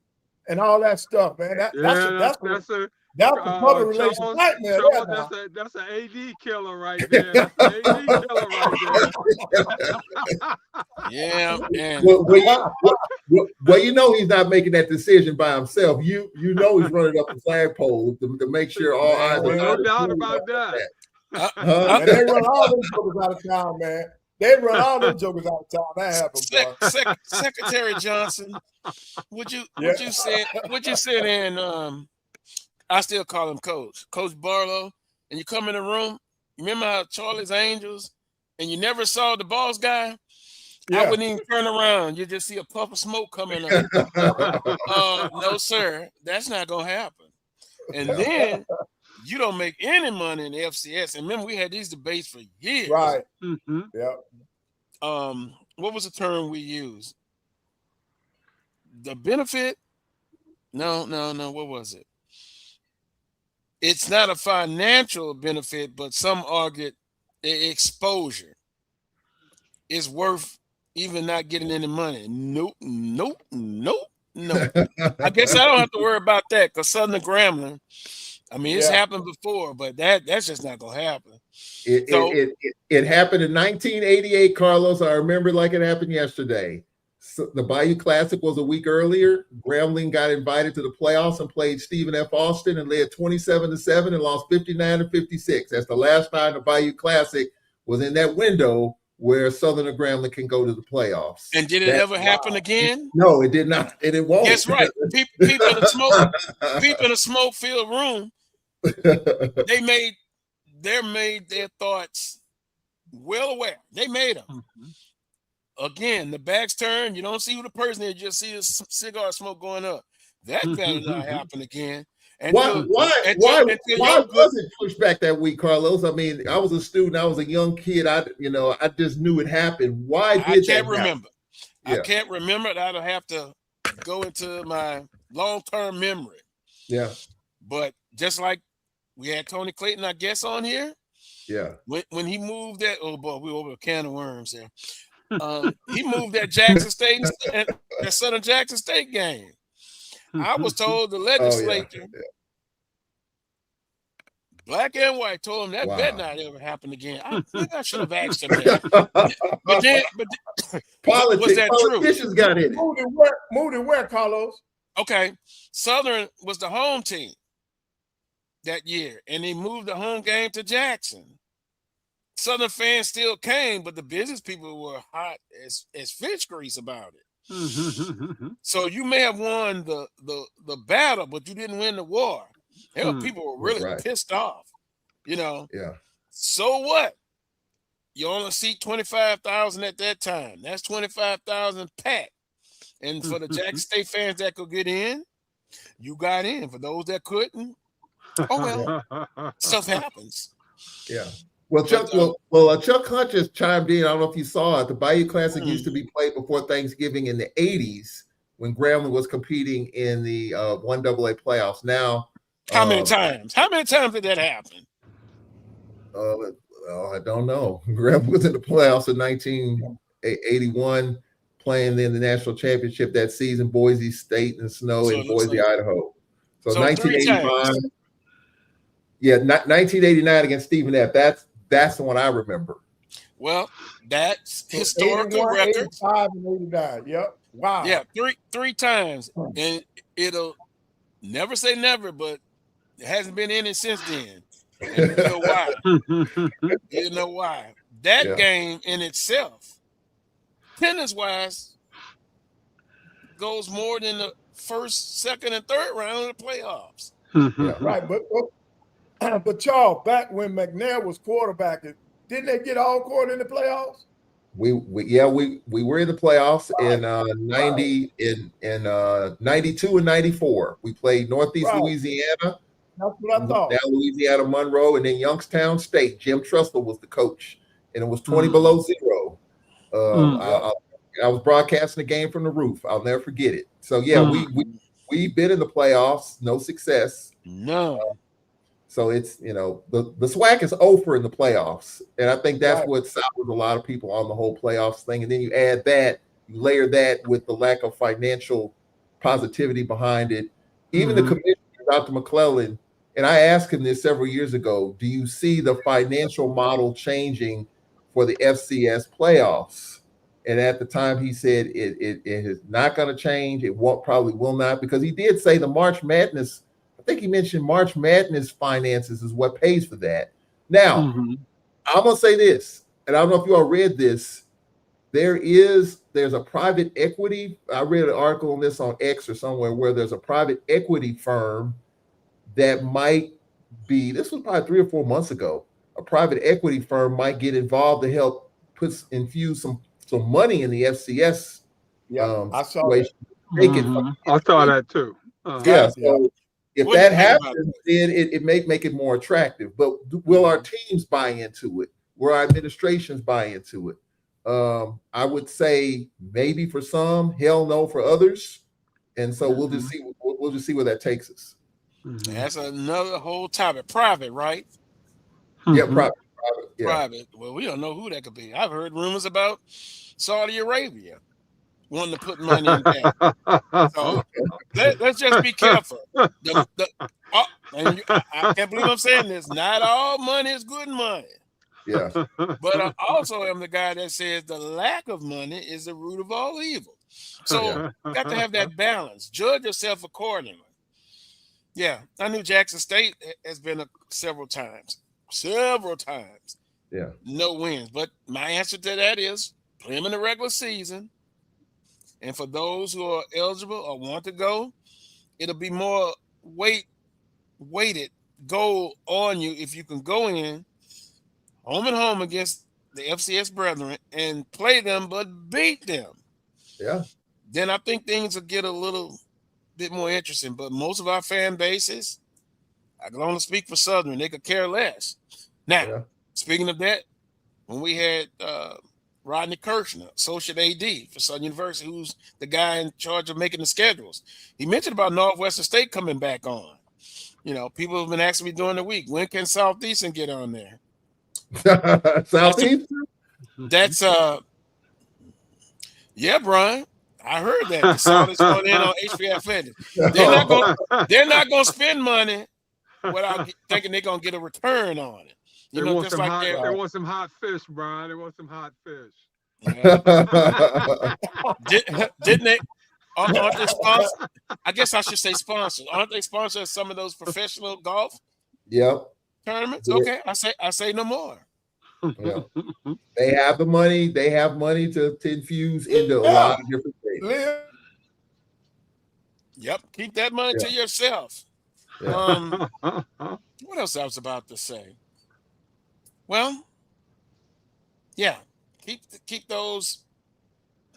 all that stuff, man? That's a public relations nightmare. That's an AD killer right there. That's an AD killer right there. Yeah, man. He's not making that decision by himself. You know he's running up the flagpole to make sure all eyes are no doubt about that. And they run all them folks out of town, man. They run all them jokers out of town. That happened, boy. Secretary Johnson, would you sit in? I still call him Coach Barlow, and you come in the room. You remember how Charlie's Angels, and you never saw the boss guy. I wouldn't even turn around. You just see a puff of smoke coming up. No, sir, that's not gonna happen. And then you don't make any money in the FCS. And remember, we had these debates for years. Right. Mm-hmm. Yeah. What was the term we used? The benefit? No. What was it? It's not a financial benefit, but some argued the exposure is worth even not getting any money. Nope. I guess I don't have to worry about that because Southern Grambling, I mean, it's happened before, but that's just not gonna happen. It happened in 1988, Carlos. I remember like it happened yesterday. So the Bayou Classic was a week earlier. Grambling got invited to the playoffs and played Stephen F. Austin and led 27-7 and lost 59-56. That's the last time the Bayou Classic was in that window where Southern or Grambling can go to the playoffs. And did it ever happen again? No, it did not, and it won't. That's right. People in the smoke-filled room, they made their thoughts well aware. They made them. Mm-hmm. Again, the back's turned. You don't see who the person is. You just see a cigar smoke going up. That better not happen again. And why was it pushed back that week, Carlos? I mean, I was a student. I was a young kid. I just knew it happened. Why did I can't remember. Yeah. I can't remember it. I'd have to go into my long-term memory. Yeah. But just like we had Tony Clayton, I guess, on here. Yeah. When he moved that, oh boy, we over a can of worms there. He moved that Jackson State, that Southern Jackson State game. I was told the legislature, black and white, told him that better not ever happen again. I think I should have asked him that. but was that politicians got in it. Moved it where, Carlos? Okay, Southern was the home team that year, and they moved the home game to Jackson. Southern fans still came, but the business people were hot as fish grease about it. So you may have won the battle, but you didn't win the war. Hell, people were really pissed off, you know. Yeah. So what? You only seat 25,000 at that time. That's 25,000 packed. And for the Jackson State fans that could get in, you got in. For those that couldn't, oh well, stuff happens. Yeah. Well, Chuck Hunt just chimed in. I don't know if you saw it. The Bayou Classic used to be played before Thanksgiving in the 80s when Grambling was competing in the 1AA playoffs. Now, how many times? How many times did that happen? I don't know. Grambling was in the playoffs in 1981, playing in the national championship that season, Boise State in the snow in Boise, Idaho. So 1985. Yeah, 1989 against Stephen F. That's the one I remember. Well, that's historical record. 85 and 89. Yep. Wow. Yeah, three times. And it'll never say never, but there hasn't been any since then. And you know why. You know why. That game in itself, tennis-wise, goes more than the first, second, and third round of the playoffs. Right, but Charles, back when McNair was quarterbacking, didn't they get all quarter in the playoffs? We were in the playoffs in 90 in 92 and 94. We played Northeast Louisiana. That's what I thought. Now Louisiana Monroe, and then Youngstown State. Jim Trustle was the coach, and it was 20 below zero. I was broadcasting the game from the roof. I'll never forget it. So we've been in the playoffs, no success. No. So it's, the SWAC is over in the playoffs. And I think that's what sours a lot of people on the whole playoffs thing. And then you add that, you layer that with the lack of financial positivity behind it. Even the commissioner, Dr. McClellan, and I asked him this several years ago, do you see the financial model changing for the FCS playoffs? And at the time he said it is not going to change. It probably will not, because he did say the March Madness, I think he mentioned March Madness finances is what pays for that. Now, I'm going to say this. and I don't know if you all read this. There's a private equity. I read an article on this on X or somewhere where there's a private equity firm that might be. This was probably 3 or 4 months ago. A private equity firm might get involved to help infuse some money in the FCS. I saw that. I saw that too. Yeah. So if that happens, then it may make it more attractive. But will our teams buy into it? Will our administrations buy into it? I would say maybe for some, hell no for others. And so we'll just see. We'll just see where that takes us. That's another whole topic. Private, right? Yeah, private. Yeah. Private. Well, we don't know who that could be. I've heard rumors about Saudi Arabia wanting to put money in that. So let's just be careful. I can't believe I'm saying this. Not all money is good money. Yeah. But I also am the guy that says the lack of money is the root of all evil. So you got to have that balance. Judge yourself accordingly. Yeah, I knew Jackson State has been several times. Yeah. No wins. But my answer to that is play them in the regular season. And for those who are eligible or want to go, it'll be more weighted goal on you if you can go in home and home against the FCS brethren and play them but beat them. Yeah. Then I think things will get a little bit more interesting. But most of our fan bases, I can only speak for Southern, they could care less. Now, speaking of that, when we had Rodney Kirshner, associate AD for Southern University, who's the guy in charge of making the schedules, he mentioned about Northwestern State coming back on. You know, people have been asking me during the week, when can Southeastern get on there? Southeastern? That's yeah, Brian. I heard that. The South is going in on HB Athletics. They're not gonna spend money without thinking they're gonna get a return on it. They want some hot fish, Brian. They want some hot fish. Didn't they? Aren't they sponsors? I guess I should say sponsors. Aren't they sponsors of some of those professional golf tournaments? Yeah. Okay, I say no more. Yeah. They have the money. They have money to infuse into a lot of different things. Yep, keep that money to yourself. Yeah. What else I was about to say? Well, yeah, keep those,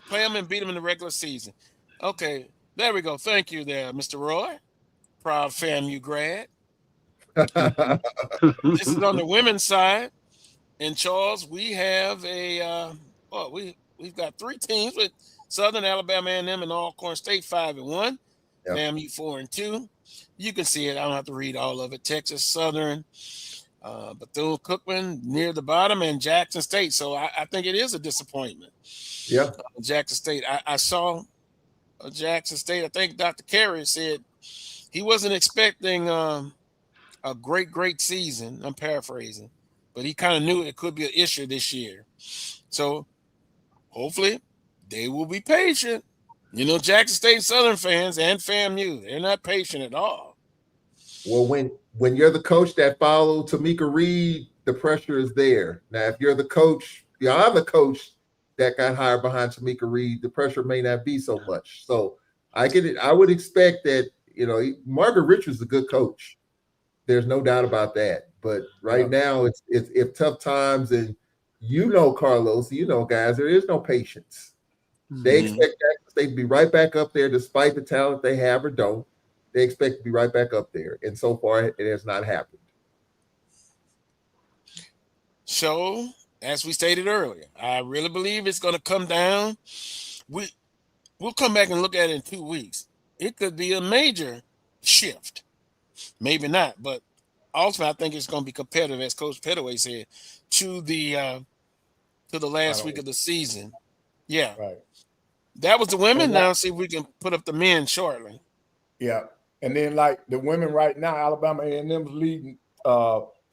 play them and beat them in the regular season. Okay, there we go. Thank you there, Mr. Roy. Proud FAMU grad. This is on the women's side. And Charles, we have we've got 3 teams with Southern, Alabama A&M, and Alcorn State 5-1. Yep. FAMU 4-2. You can see it. I don't have to read all of it. Texas Southern, Bethune-Cookman near the bottom, and Jackson State. So I think it is a disappointment. Yeah, Jackson State. I saw Jackson State. I think Dr. Carey said he wasn't expecting a great season. I'm paraphrasing, but he kind of knew it could be an issue this year. So hopefully they will be patient. You know, Jackson State Southern fans and FAMU, they're not patient at all. Well, when you're the coach that followed Tamika Reed, the pressure is there. Now, if you're the coach, I'm the coach that got hired behind Tamika Reed, the pressure may not be so much. So I get it. I would expect that, you know, Margaret Richards is a good coach. There's no doubt about that. But right now it's tough times, and you know, Carlos, you know, guys, there is no patience. They expect Jackson State to be right back up there despite the talent they have or don't. They expect to be right back up there. And so far, it has not happened. So, as we stated earlier, I really believe it's going to come down. We'll come back and look at it in 2 weeks. It could be a major shift. Maybe not, but ultimately, I think it's going to be competitive, as Coach Pettaway said, to the last week of the season. Yeah. Right. That was the women. Now see if we can put up the men shortly. Yeah. And then like the women right now, Alabama A&M's leading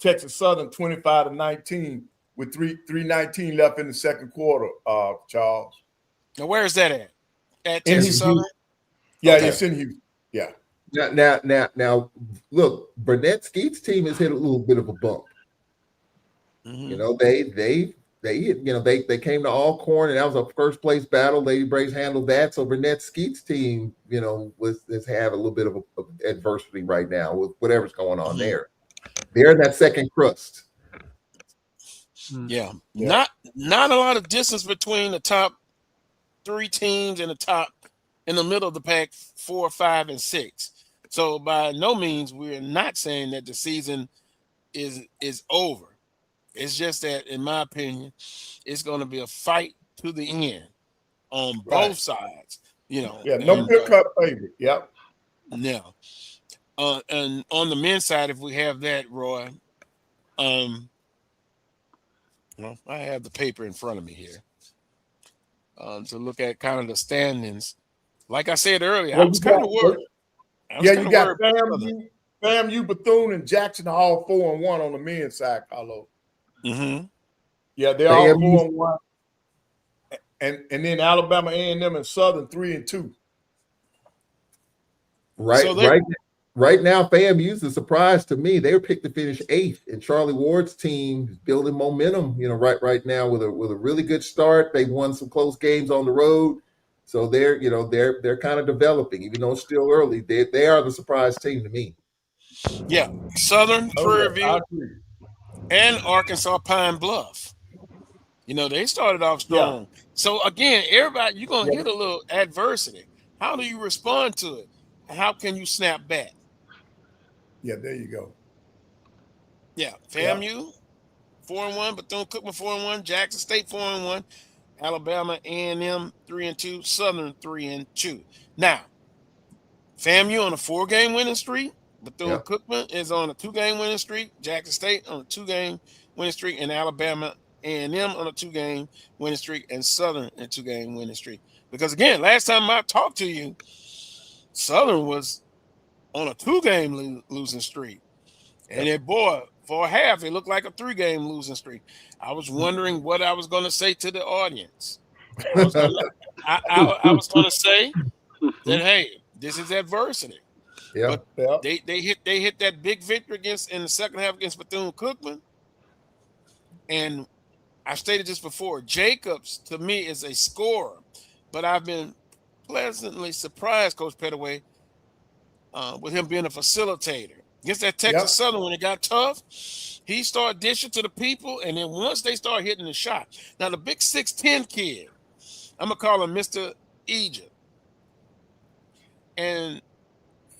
Texas Southern 25-19 with 3:19 left in the second quarter, Charles. Now where is that at? At Texas Southern? Yeah, okay. It's in Houston. Yeah. Now look, Burnett Skeet's team has hit a little bit of a bump. Mm-hmm. You know, they They came to Alcorn, and that was a first place battle. Lady Braves handled that. So Burnett Skeet's team, let's have a little bit of adversity right now with whatever's going on there. They're in that second crust. Yeah. Not a lot of distance between the top 3 teams and in the middle of the pack, 4, 5, and 6. So by no means we're not saying that the season is over. It's just that, in my opinion, it's going to be a fight to the end on both sides. Yeah, no clear-cut favorite. Yep. Yeah. And on the men's side, if we have that, Roy, I have the paper in front of me here to look at kind of the standings. Like I said earlier, I was kind of worried. You got FAMU, Bethune, and Jackson are all 4-1 on the men's side, Carlos. Mm-hmm. Yeah, they're all 4-1. And then Alabama, A&M, and Southern 3-2. Right now, FAMU's a surprise to me. They were picked to finish 8th, and Charlie Ward's team is building momentum. Right now with a really good start. They won some close games on the road, so they're kind of developing, even though it's still early. They are the surprise team to me. Yeah, Southern, Prairie View, and Arkansas Pine Bluff. They started off strong. Yeah. So again, everybody, you're gonna hit a little adversity. How do you respond to it? How can you snap back? Yeah, there you go. Yeah, FAMU 4-1, Bethune-Cookman 4-1, Jackson State 4-1, Alabama A&M 3-2, Southern 3-2. Now, FAMU on a 4-game winning streak. Bethune-Cookman is on a 2-game winning streak. Jackson State on a 2-game winning streak, and Alabama A&M on a 2-game winning streak, and Southern a 2-game winning streak. Because again, last time I talked to you, Southern was on a 2-game losing streak, and for a half, it looked like a 3-game losing streak. I was wondering what I was going to say to the audience. I was going to say that, hey, this is adversity. Yeah, but they hit that big victory in the second half against Bethune-Cookman, and I stated this before. Jacobs to me is a scorer, but I've been pleasantly surprised, Coach Pettaway, with him being a facilitator. Against that Texas Southern, when it got tough, he started dishing to the people, and then once they start hitting the shot. Now, the big 6'10" kid, I'm going to call him Mr. Egypt. And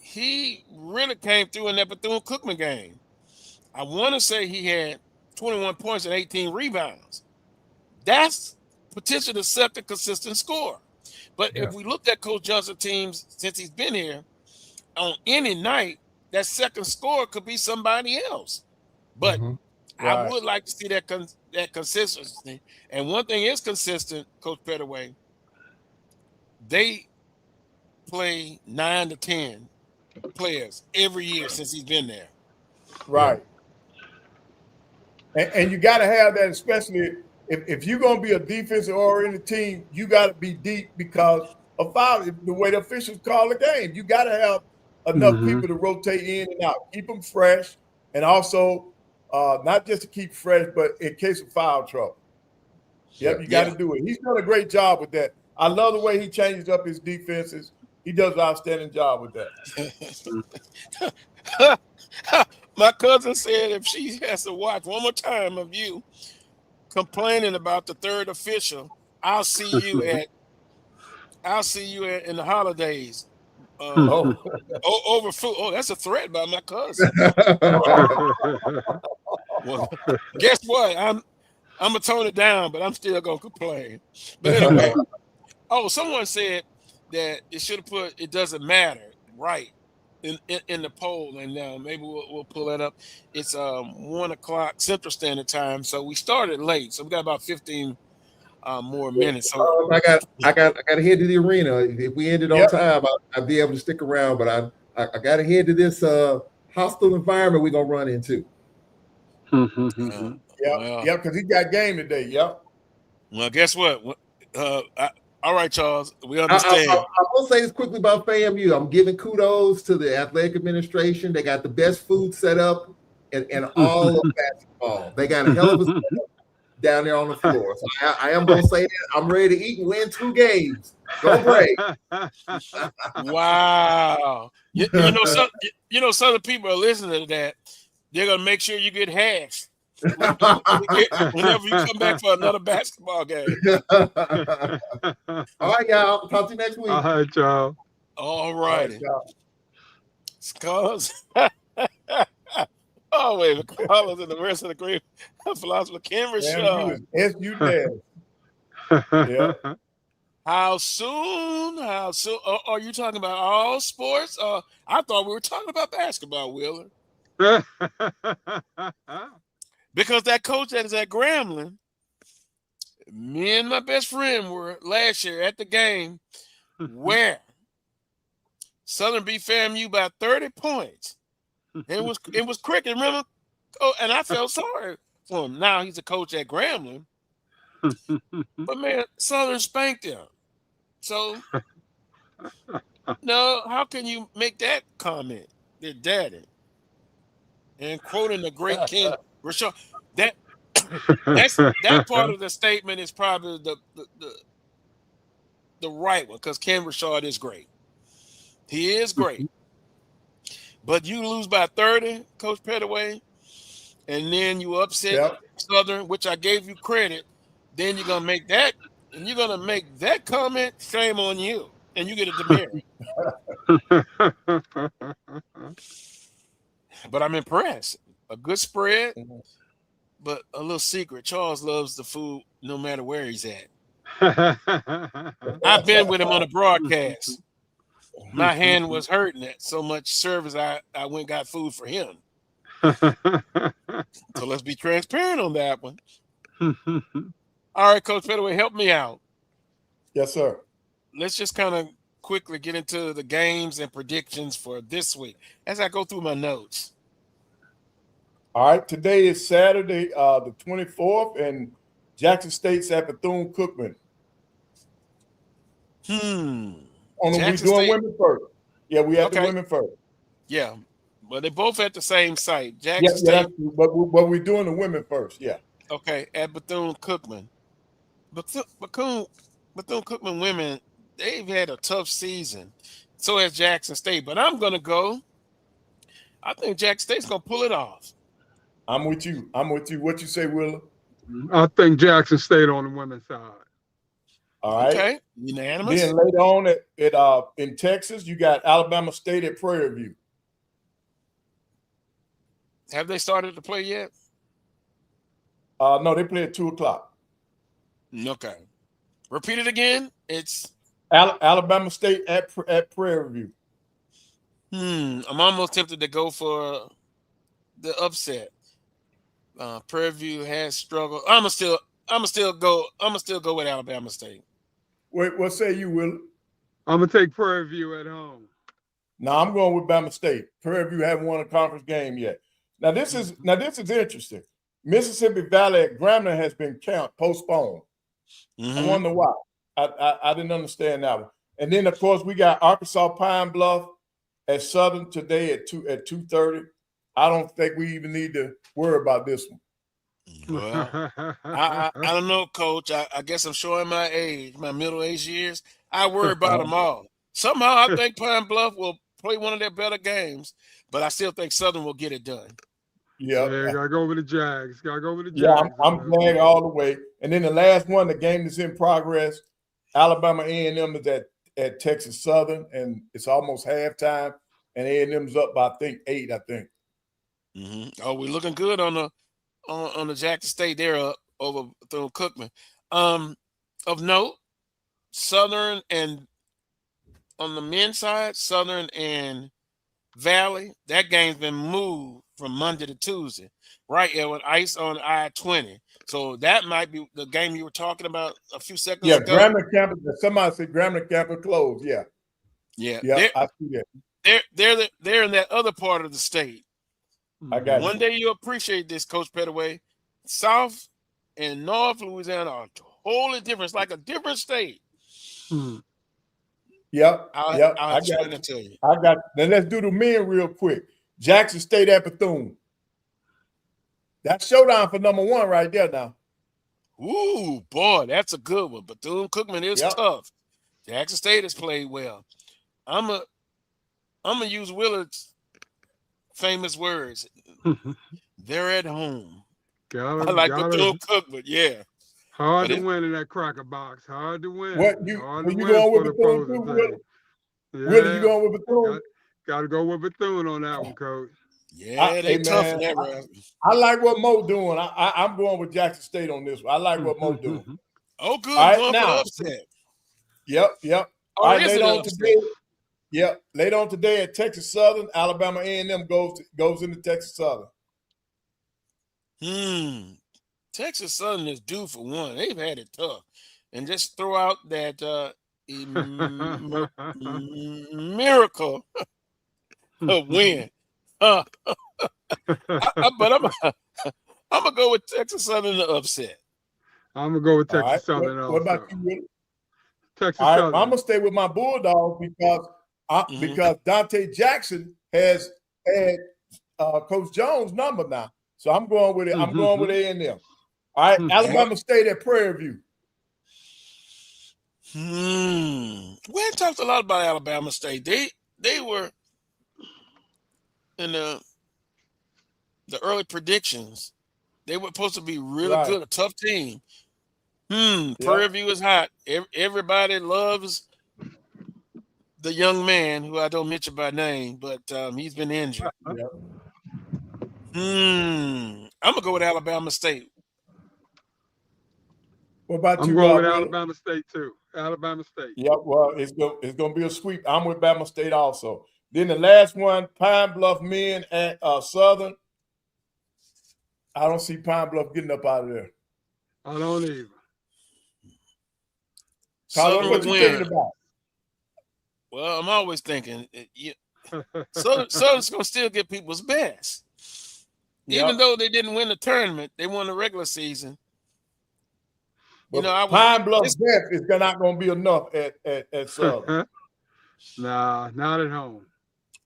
he really came through in that Bethune-Cookman game. I want to say he had 21 points and 18 rebounds. That's potentially the second consistent scorer. But if we looked at Coach Johnson's teams since he's been here, on any night, that second scorer could be somebody else. But I would like to see that consistency. And one thing is consistent, Coach Pettaway, they play 9 to 10 players every year since he's been there. Right. And you got to have that, especially if you're going to be a defensive-oriented team, you got to be deep because of foul, the way the officials call the game. You got to have enough people to rotate in and out, keep them fresh, and also not just to keep fresh, but in case of foul trouble. Yep, you got to do it. He's done a great job with that. I love the way he changes up his defenses. He does an outstanding job with that. My cousin said if she has to watch one more time of you complaining about the third official, I'll see you in the holidays. Over food. Oh, that's a threat by my cousin. Well, guess what? I'm gonna tone it down, but I'm still gonna complain. But anyway, someone said that it should have put "it doesn't matter" right in the poll, and maybe we'll pull that up. It's 1:00 Central Standard Time, so we started late, so we got about 15 more minutes. So I got to head to the arena. If we ended on time, I'd be able to stick around. But I got to head to this hostile environment we're gonna run into. Because he got game today. Yep. Well, guess what? All right, Charles. We understand. I will say this quickly about FAMU. I'm giving kudos to the athletic administration. They got the best food set up and all of basketball. They got a hell of a setup. down there on the floor. So I am going to say that I'm ready to eat and win 2 games. Go Braves. Wow. You know, some of the people are listening to that. They're gonna make sure you get hash whenever you come back for another basketball game. All right, y'all. Talk to you next week. All right, y'all. All righty. Scholars. Oh, wait, the callers and the rest of the great philosopher, Ken Shaw. SU Dad. Yeah. How soon? Are you talking about all sports? I thought we were talking about basketball, Wheeler. Because that coach that is at Grambling, me and my best friend were last year at the game where Southern beat FAMU by 30 points. It was cricket, remember? Oh, and I felt sorry for him. Now he's a coach at Grambling. But man, Southern spanked him. So no, how can you make that comment? Their daddy. And quoting the great Ken Shaw, that part of the statement is probably the right one, because Ken Shaw is great. He is great. But you lose by 30, Coach Pettaway, and then you upset Southern, which I gave you credit. Then you're gonna make that, and you're gonna make that comment. Shame on you, and you get a demerit. But I'm impressed. A good spread, but a little secret. Charles loves the food no matter where he's at. I've been with him on a broadcast. My hand was hurting at so much service. I went and got food for him. So let's be transparent on that one. All right, Coach Pettaway, help me out. Yes, sir. Let's just kind of quickly get into the games and predictions for this week as I go through my notes. All right, today is Saturday, the 24th, and Jackson State's at Bethune-Cookman. We doing women first. Yeah, we have the women first. Yeah, but they both at the same site. Jackson State. Yeah, but we're doing the women first. Yeah. Okay, at Bethune-Cookman. Bethune-Cookman women, they've had a tough season. So has Jackson State. But I'm going to go. I think Jackson State's going to pull it off. I'm with you. What you say, Willa? I think Jackson State on the women's side. All right. Okay. Unanimous. Then later on in Texas, you got Alabama State at Prairie View. Have they started to play yet? No, they play at 2:00. Okay. Repeat it again. It's Alabama State at Prairie View. I'm almost tempted to go for the upset. Prairie View has struggled. I'm gonna still go with Alabama State. Wait, what say you, Will? I'm gonna take Prairie View at home. No, I'm going with Bama State. Prairie View haven't won a conference game yet. Now this is interesting. Mississippi Valley at Grambling has been postponed. I wonder why. I didn't understand that one. And then of course we got Arkansas Pine Bluff at Southern today at 2:30. I don't think we even need to worry about this one. Well, I don't know, Coach. I guess I'm showing my age, my middle-aged years. I worry about them all. Somehow I think Pine Bluff will play one of their better games, but I still think Southern will get it done. Yeah, gotta go with the Jags. Yeah, I'm glad all the way. And then the last one, the game that's in progress, Alabama A&M is at Texas Southern, and it's almost halftime, and A&M's up by 8. Oh, we're looking good on the Jackson State. They're up over through Cookman. Of note, Southern and on the men's side, Southern and Valley, that game's been moved from Monday to Tuesday, right? Yeah, with ice on I-20. So that might be the game you were talking about a few seconds ago. Yeah, Grambling campus. Somebody said Grambling campus closed. Yeah. I see that. They're in that other part of the state. I got One day you'll appreciate this, Coach Pettaway. South and North Louisiana are totally different. It's like a different state. Yep. I got it to you. I got. Now let's do the men real quick. Jackson State at Bethune. That's showdown for number 1 right there now. Ooh, boy, that's a good one. Bethune-Cookman is Yep. tough. Jackson State has played well. I'm gonna use Willard's famous words. They're at home. I like Bethune-Cookman, yeah. Hard to win in that cracker box. Hard to win. What Hard you to win going for with the Bethune opposing too, team. Willie, you going with Bethune? Got to go with Bethune on that one, Coach. Yeah, they tough in that round. I like what Mo doing. I'm going with Jackson State on this one. I like what Mo doing. Oh, good. All right, going now, for the upset. Yep. Oh, All right, is later it on upset? today. Yep, later on today at Texas Southern, Alabama A&M goes into Texas Southern. Texas Southern is due for one. They've had it tough. And just throw out that miracle of win. But I'm gonna go with Texas Southern to upset. I'm gonna go with Texas Right. Southern also. What about you, Willie? Texas All right, Southern. I'm gonna stay with my Bulldogs because Dante Jackson has had Coach Jones' number now. So I'm going with it. I'm going with A&M. All right, Alabama State at Prairie View. We ain't talked a lot about Alabama State. They were in the early predictions. They were supposed to be really good, a tough team. Prairie View is hot. Everybody loves the young man who I don't mention by name, but he's been injured. I'm gonna go with Alabama State. What about you? I'm going with Alabama State too. Alabama State. Yep. Well, it's gonna be a sweep. I'm with Bama State also. Then the last one, Pine Bluff men at Southern. I don't see Pine Bluff getting up out of there. I don't either. Carlos, what you thinking about? Well, I'm always thinking Southern's gonna still get people's best. Even though they didn't win the tournament, they won the regular season. But Pine Bluff best is not going to be enough at Southern. Nah, not at home.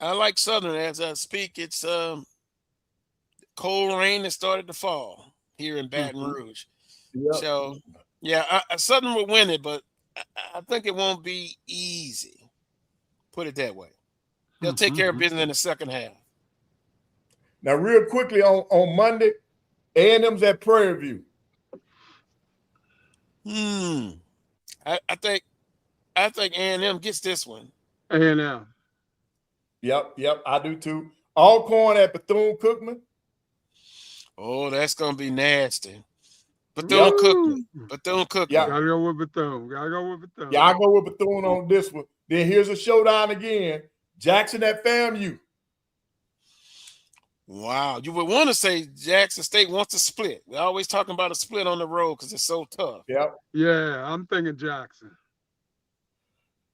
I like Southern as I speak. It's cold rain that started to fall here in Baton Rouge. So, Southern will win it, but I think it won't be easy. Put it that way. They'll take care of business in the second half. Now, real quickly on Monday, A&M's at Prairie View. I think A&M gets this one. A&M. Yep, I do too. Alcorn at Bethune-Cookman. Oh, that's gonna be nasty. Bethune-Cookman. Yeah. Gotta go with Bethune. Yeah, I go with Bethune on this one. Then here's a showdown again. Jackson at FAMU. Wow, you would want to say Jackson State wants to split. We're always talking about a split on the road because it's so tough. Yep. Yeah, I'm thinking Jackson.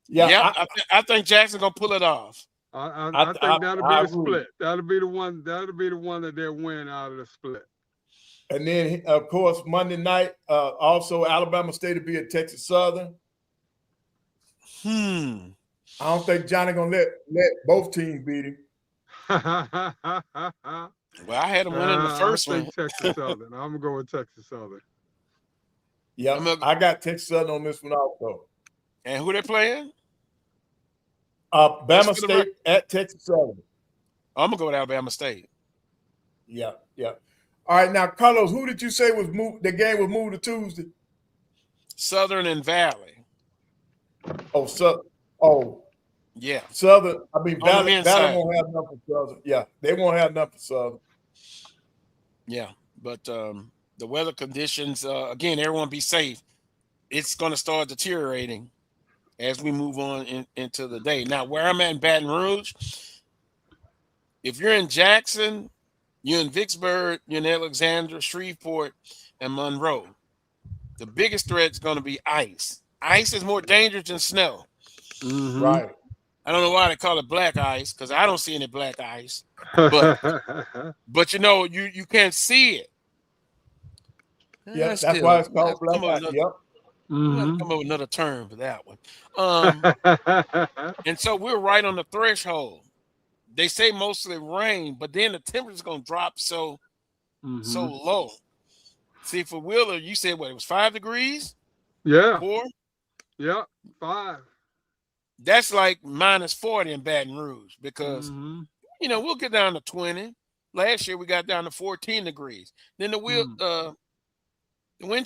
Yeah, I think Jackson gonna pull it off. I think that'll be the split. That'll be the one. That'll be the one that they'll win out of the split. And then, of course, Monday night, also Alabama State will be at Texas Southern. I don't think Johnny gonna let both teams beat him. Well, I had him winning the first one. Texas Southern. I'm gonna go with Texas Southern. Yeah, I got Texas Southern on this one also. And who they playing? Bama State at Texas Southern. I'm gonna go with Alabama State. Yeah. All right, now Carlos, who did you say was moved? The game was moved to Tuesday. Southern and Valley. Yeah. Southern. I mean, Valley won't have nothing for Southern. Yeah, they won't have nothing for Southern. Yeah, but the weather conditions, again, everyone be safe. It's going to start deteriorating as we move on into the day. Now, where I'm at in Baton Rouge, if you're in Jackson, you're in Vicksburg, you're in Alexandria, Shreveport, and Monroe, the biggest threat is going to be ice. Ice is more dangerous than snow. Right. I don't know why they call it black ice because I don't see any black ice. But you can't see it. Yeah, that's why it's called black ice. Yep. Come up with another term for that one. And so we're right on the threshold. They say mostly rain, but then the temperature's going to drop so low. See, for Wheeler, you said what? It was 5 degrees? Yeah. 4? Yeah. 5. That's like minus 40 in Baton Rouge because, Mm-hmm. we'll get down to 20. Last year, we got down to 14 degrees. Then the wind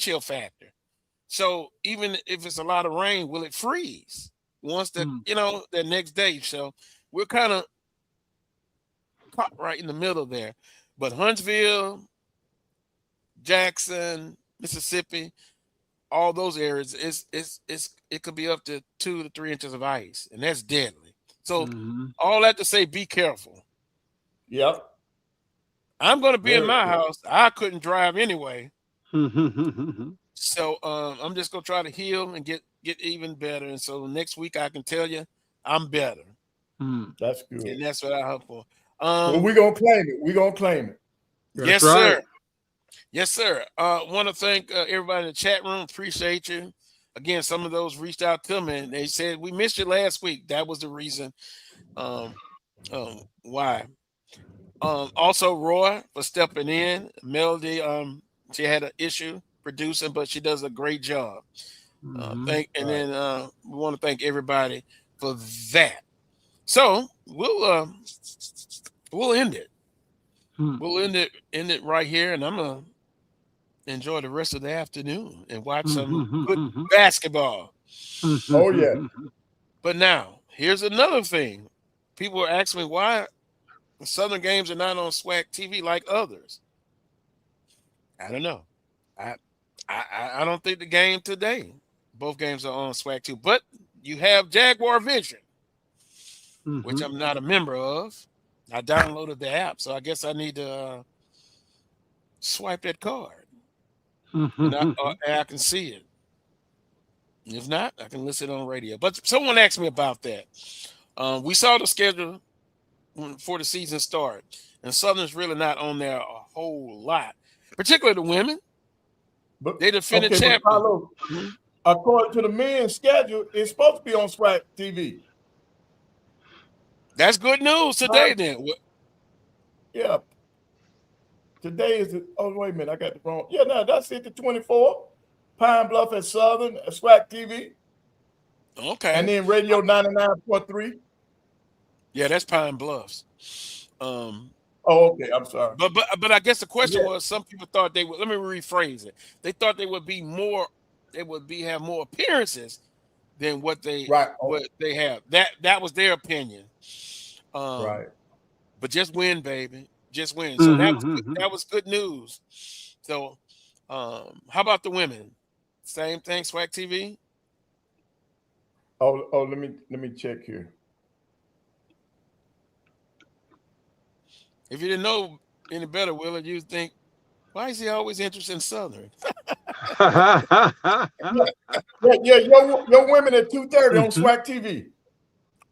chill factor. So even if it's a lot of rain, will it freeze once the next day? So we're kind of caught right in the middle there. But Huntsville, Jackson, Mississippi, all those areas, it could be up to 2 to 3 inches of ice, and that's deadly. So all that to say, be careful. Yep. I'm going to be in my Very house. I couldn't drive anyway. So I'm just gonna try to heal and get even better. And so next week I can tell you I'm better. That's good. And that's what I hope for. Well, we're gonna claim it. We're gonna claim it. Yes, right. sir. Yes, sir. Want to thank everybody in the chat room. Appreciate you. Again, some of those reached out to me and they said we missed you last week. That was the reason why. Also Roy for stepping in. Melody, she had an issue producing, but she does a great job. We want to thank everybody for that. So we'll end it. We'll end it right here, and I'm gonna enjoy the rest of the afternoon and watch some good basketball. Oh yeah. But now here's another thing. People are asking me why the Southern games are not on SWAC TV like others. I don't know. I don't think the game today, both games are on SWAC 2, but you have Jaguar Vision, which I'm not a member of. I downloaded the app, so I guess I need to swipe that card, and I can see it. If not, I can listen on radio. But someone asked me about that. We saw the schedule before the season started, and Southern's really not on there a whole lot, particularly the women. But they defended champions. Carlos, according to the men's schedule, it's supposed to be on SWAC TV. That's good news today, then. Yeah. Today is wait a minute, I got the wrong. Yeah, no, that's it. The 24th. Pine Bluff at Southern at SWAC TV. Okay. And then Radio 99.3. Yeah, that's Pine Bluffs. Okay, I'm sorry. But I guess the question was, some people thought they would. Let me rephrase it. They thought they would be more. They would have more appearances than what they have. That was their opinion. Right. But just win, baby. Just win. So that was good news. So, how about the women? Same thing, SWAC TV. Oh, let me check here. If you didn't know any better, Willard, you'd think, why is he always interested in Southern? yeah, your women at 2:30 on SWAC TV.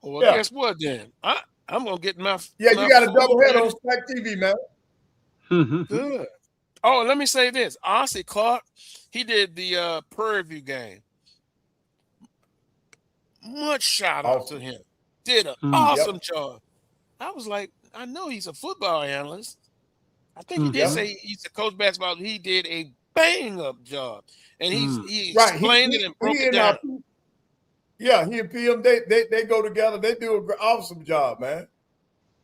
Well, guess what then? I'm gonna get my you got a double head on SWAC TV, man. Good. Oh, let me say this. Ossie Clark, he did the Prairie View game. Much shout out to him. Did an awesome job. I was like, I know he's a football analyst. I think he did say he's a coach basketball. He did a bang up job, and he explained it and broke it down. He and PM they go together. They do an awesome job, man.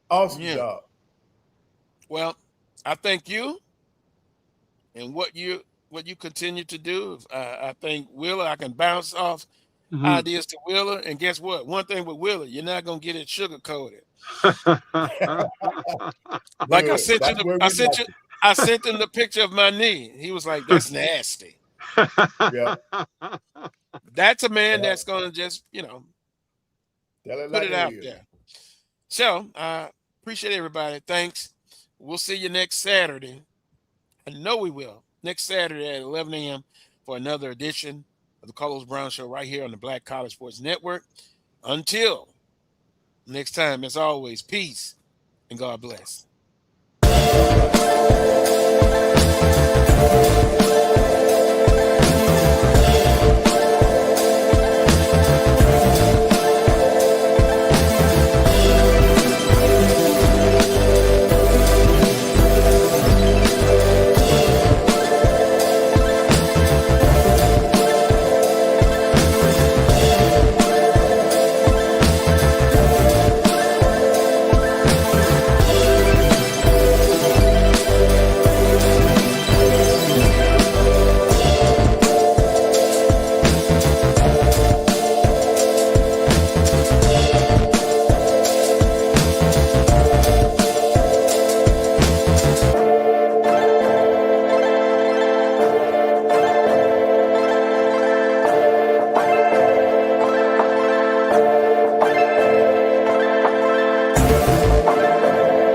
Awesome job. Well, I thank you, and what you continue to do. I think Wheeler. I can bounce off ideas to Wheeler, and guess what? One thing with Wheeler, you're not gonna get it sugar coated. Like I sent him the picture of my knee. He was like, "That's nasty." Yeah, that's a man that's gonna just put it out there. So I appreciate everybody. Thanks. We'll see you next Saturday. I know we will. Next Saturday at 11 a.m. for another edition of the Carlos Brown Show right here on the Black College Sports Network. Until next time, as always, peace and God bless.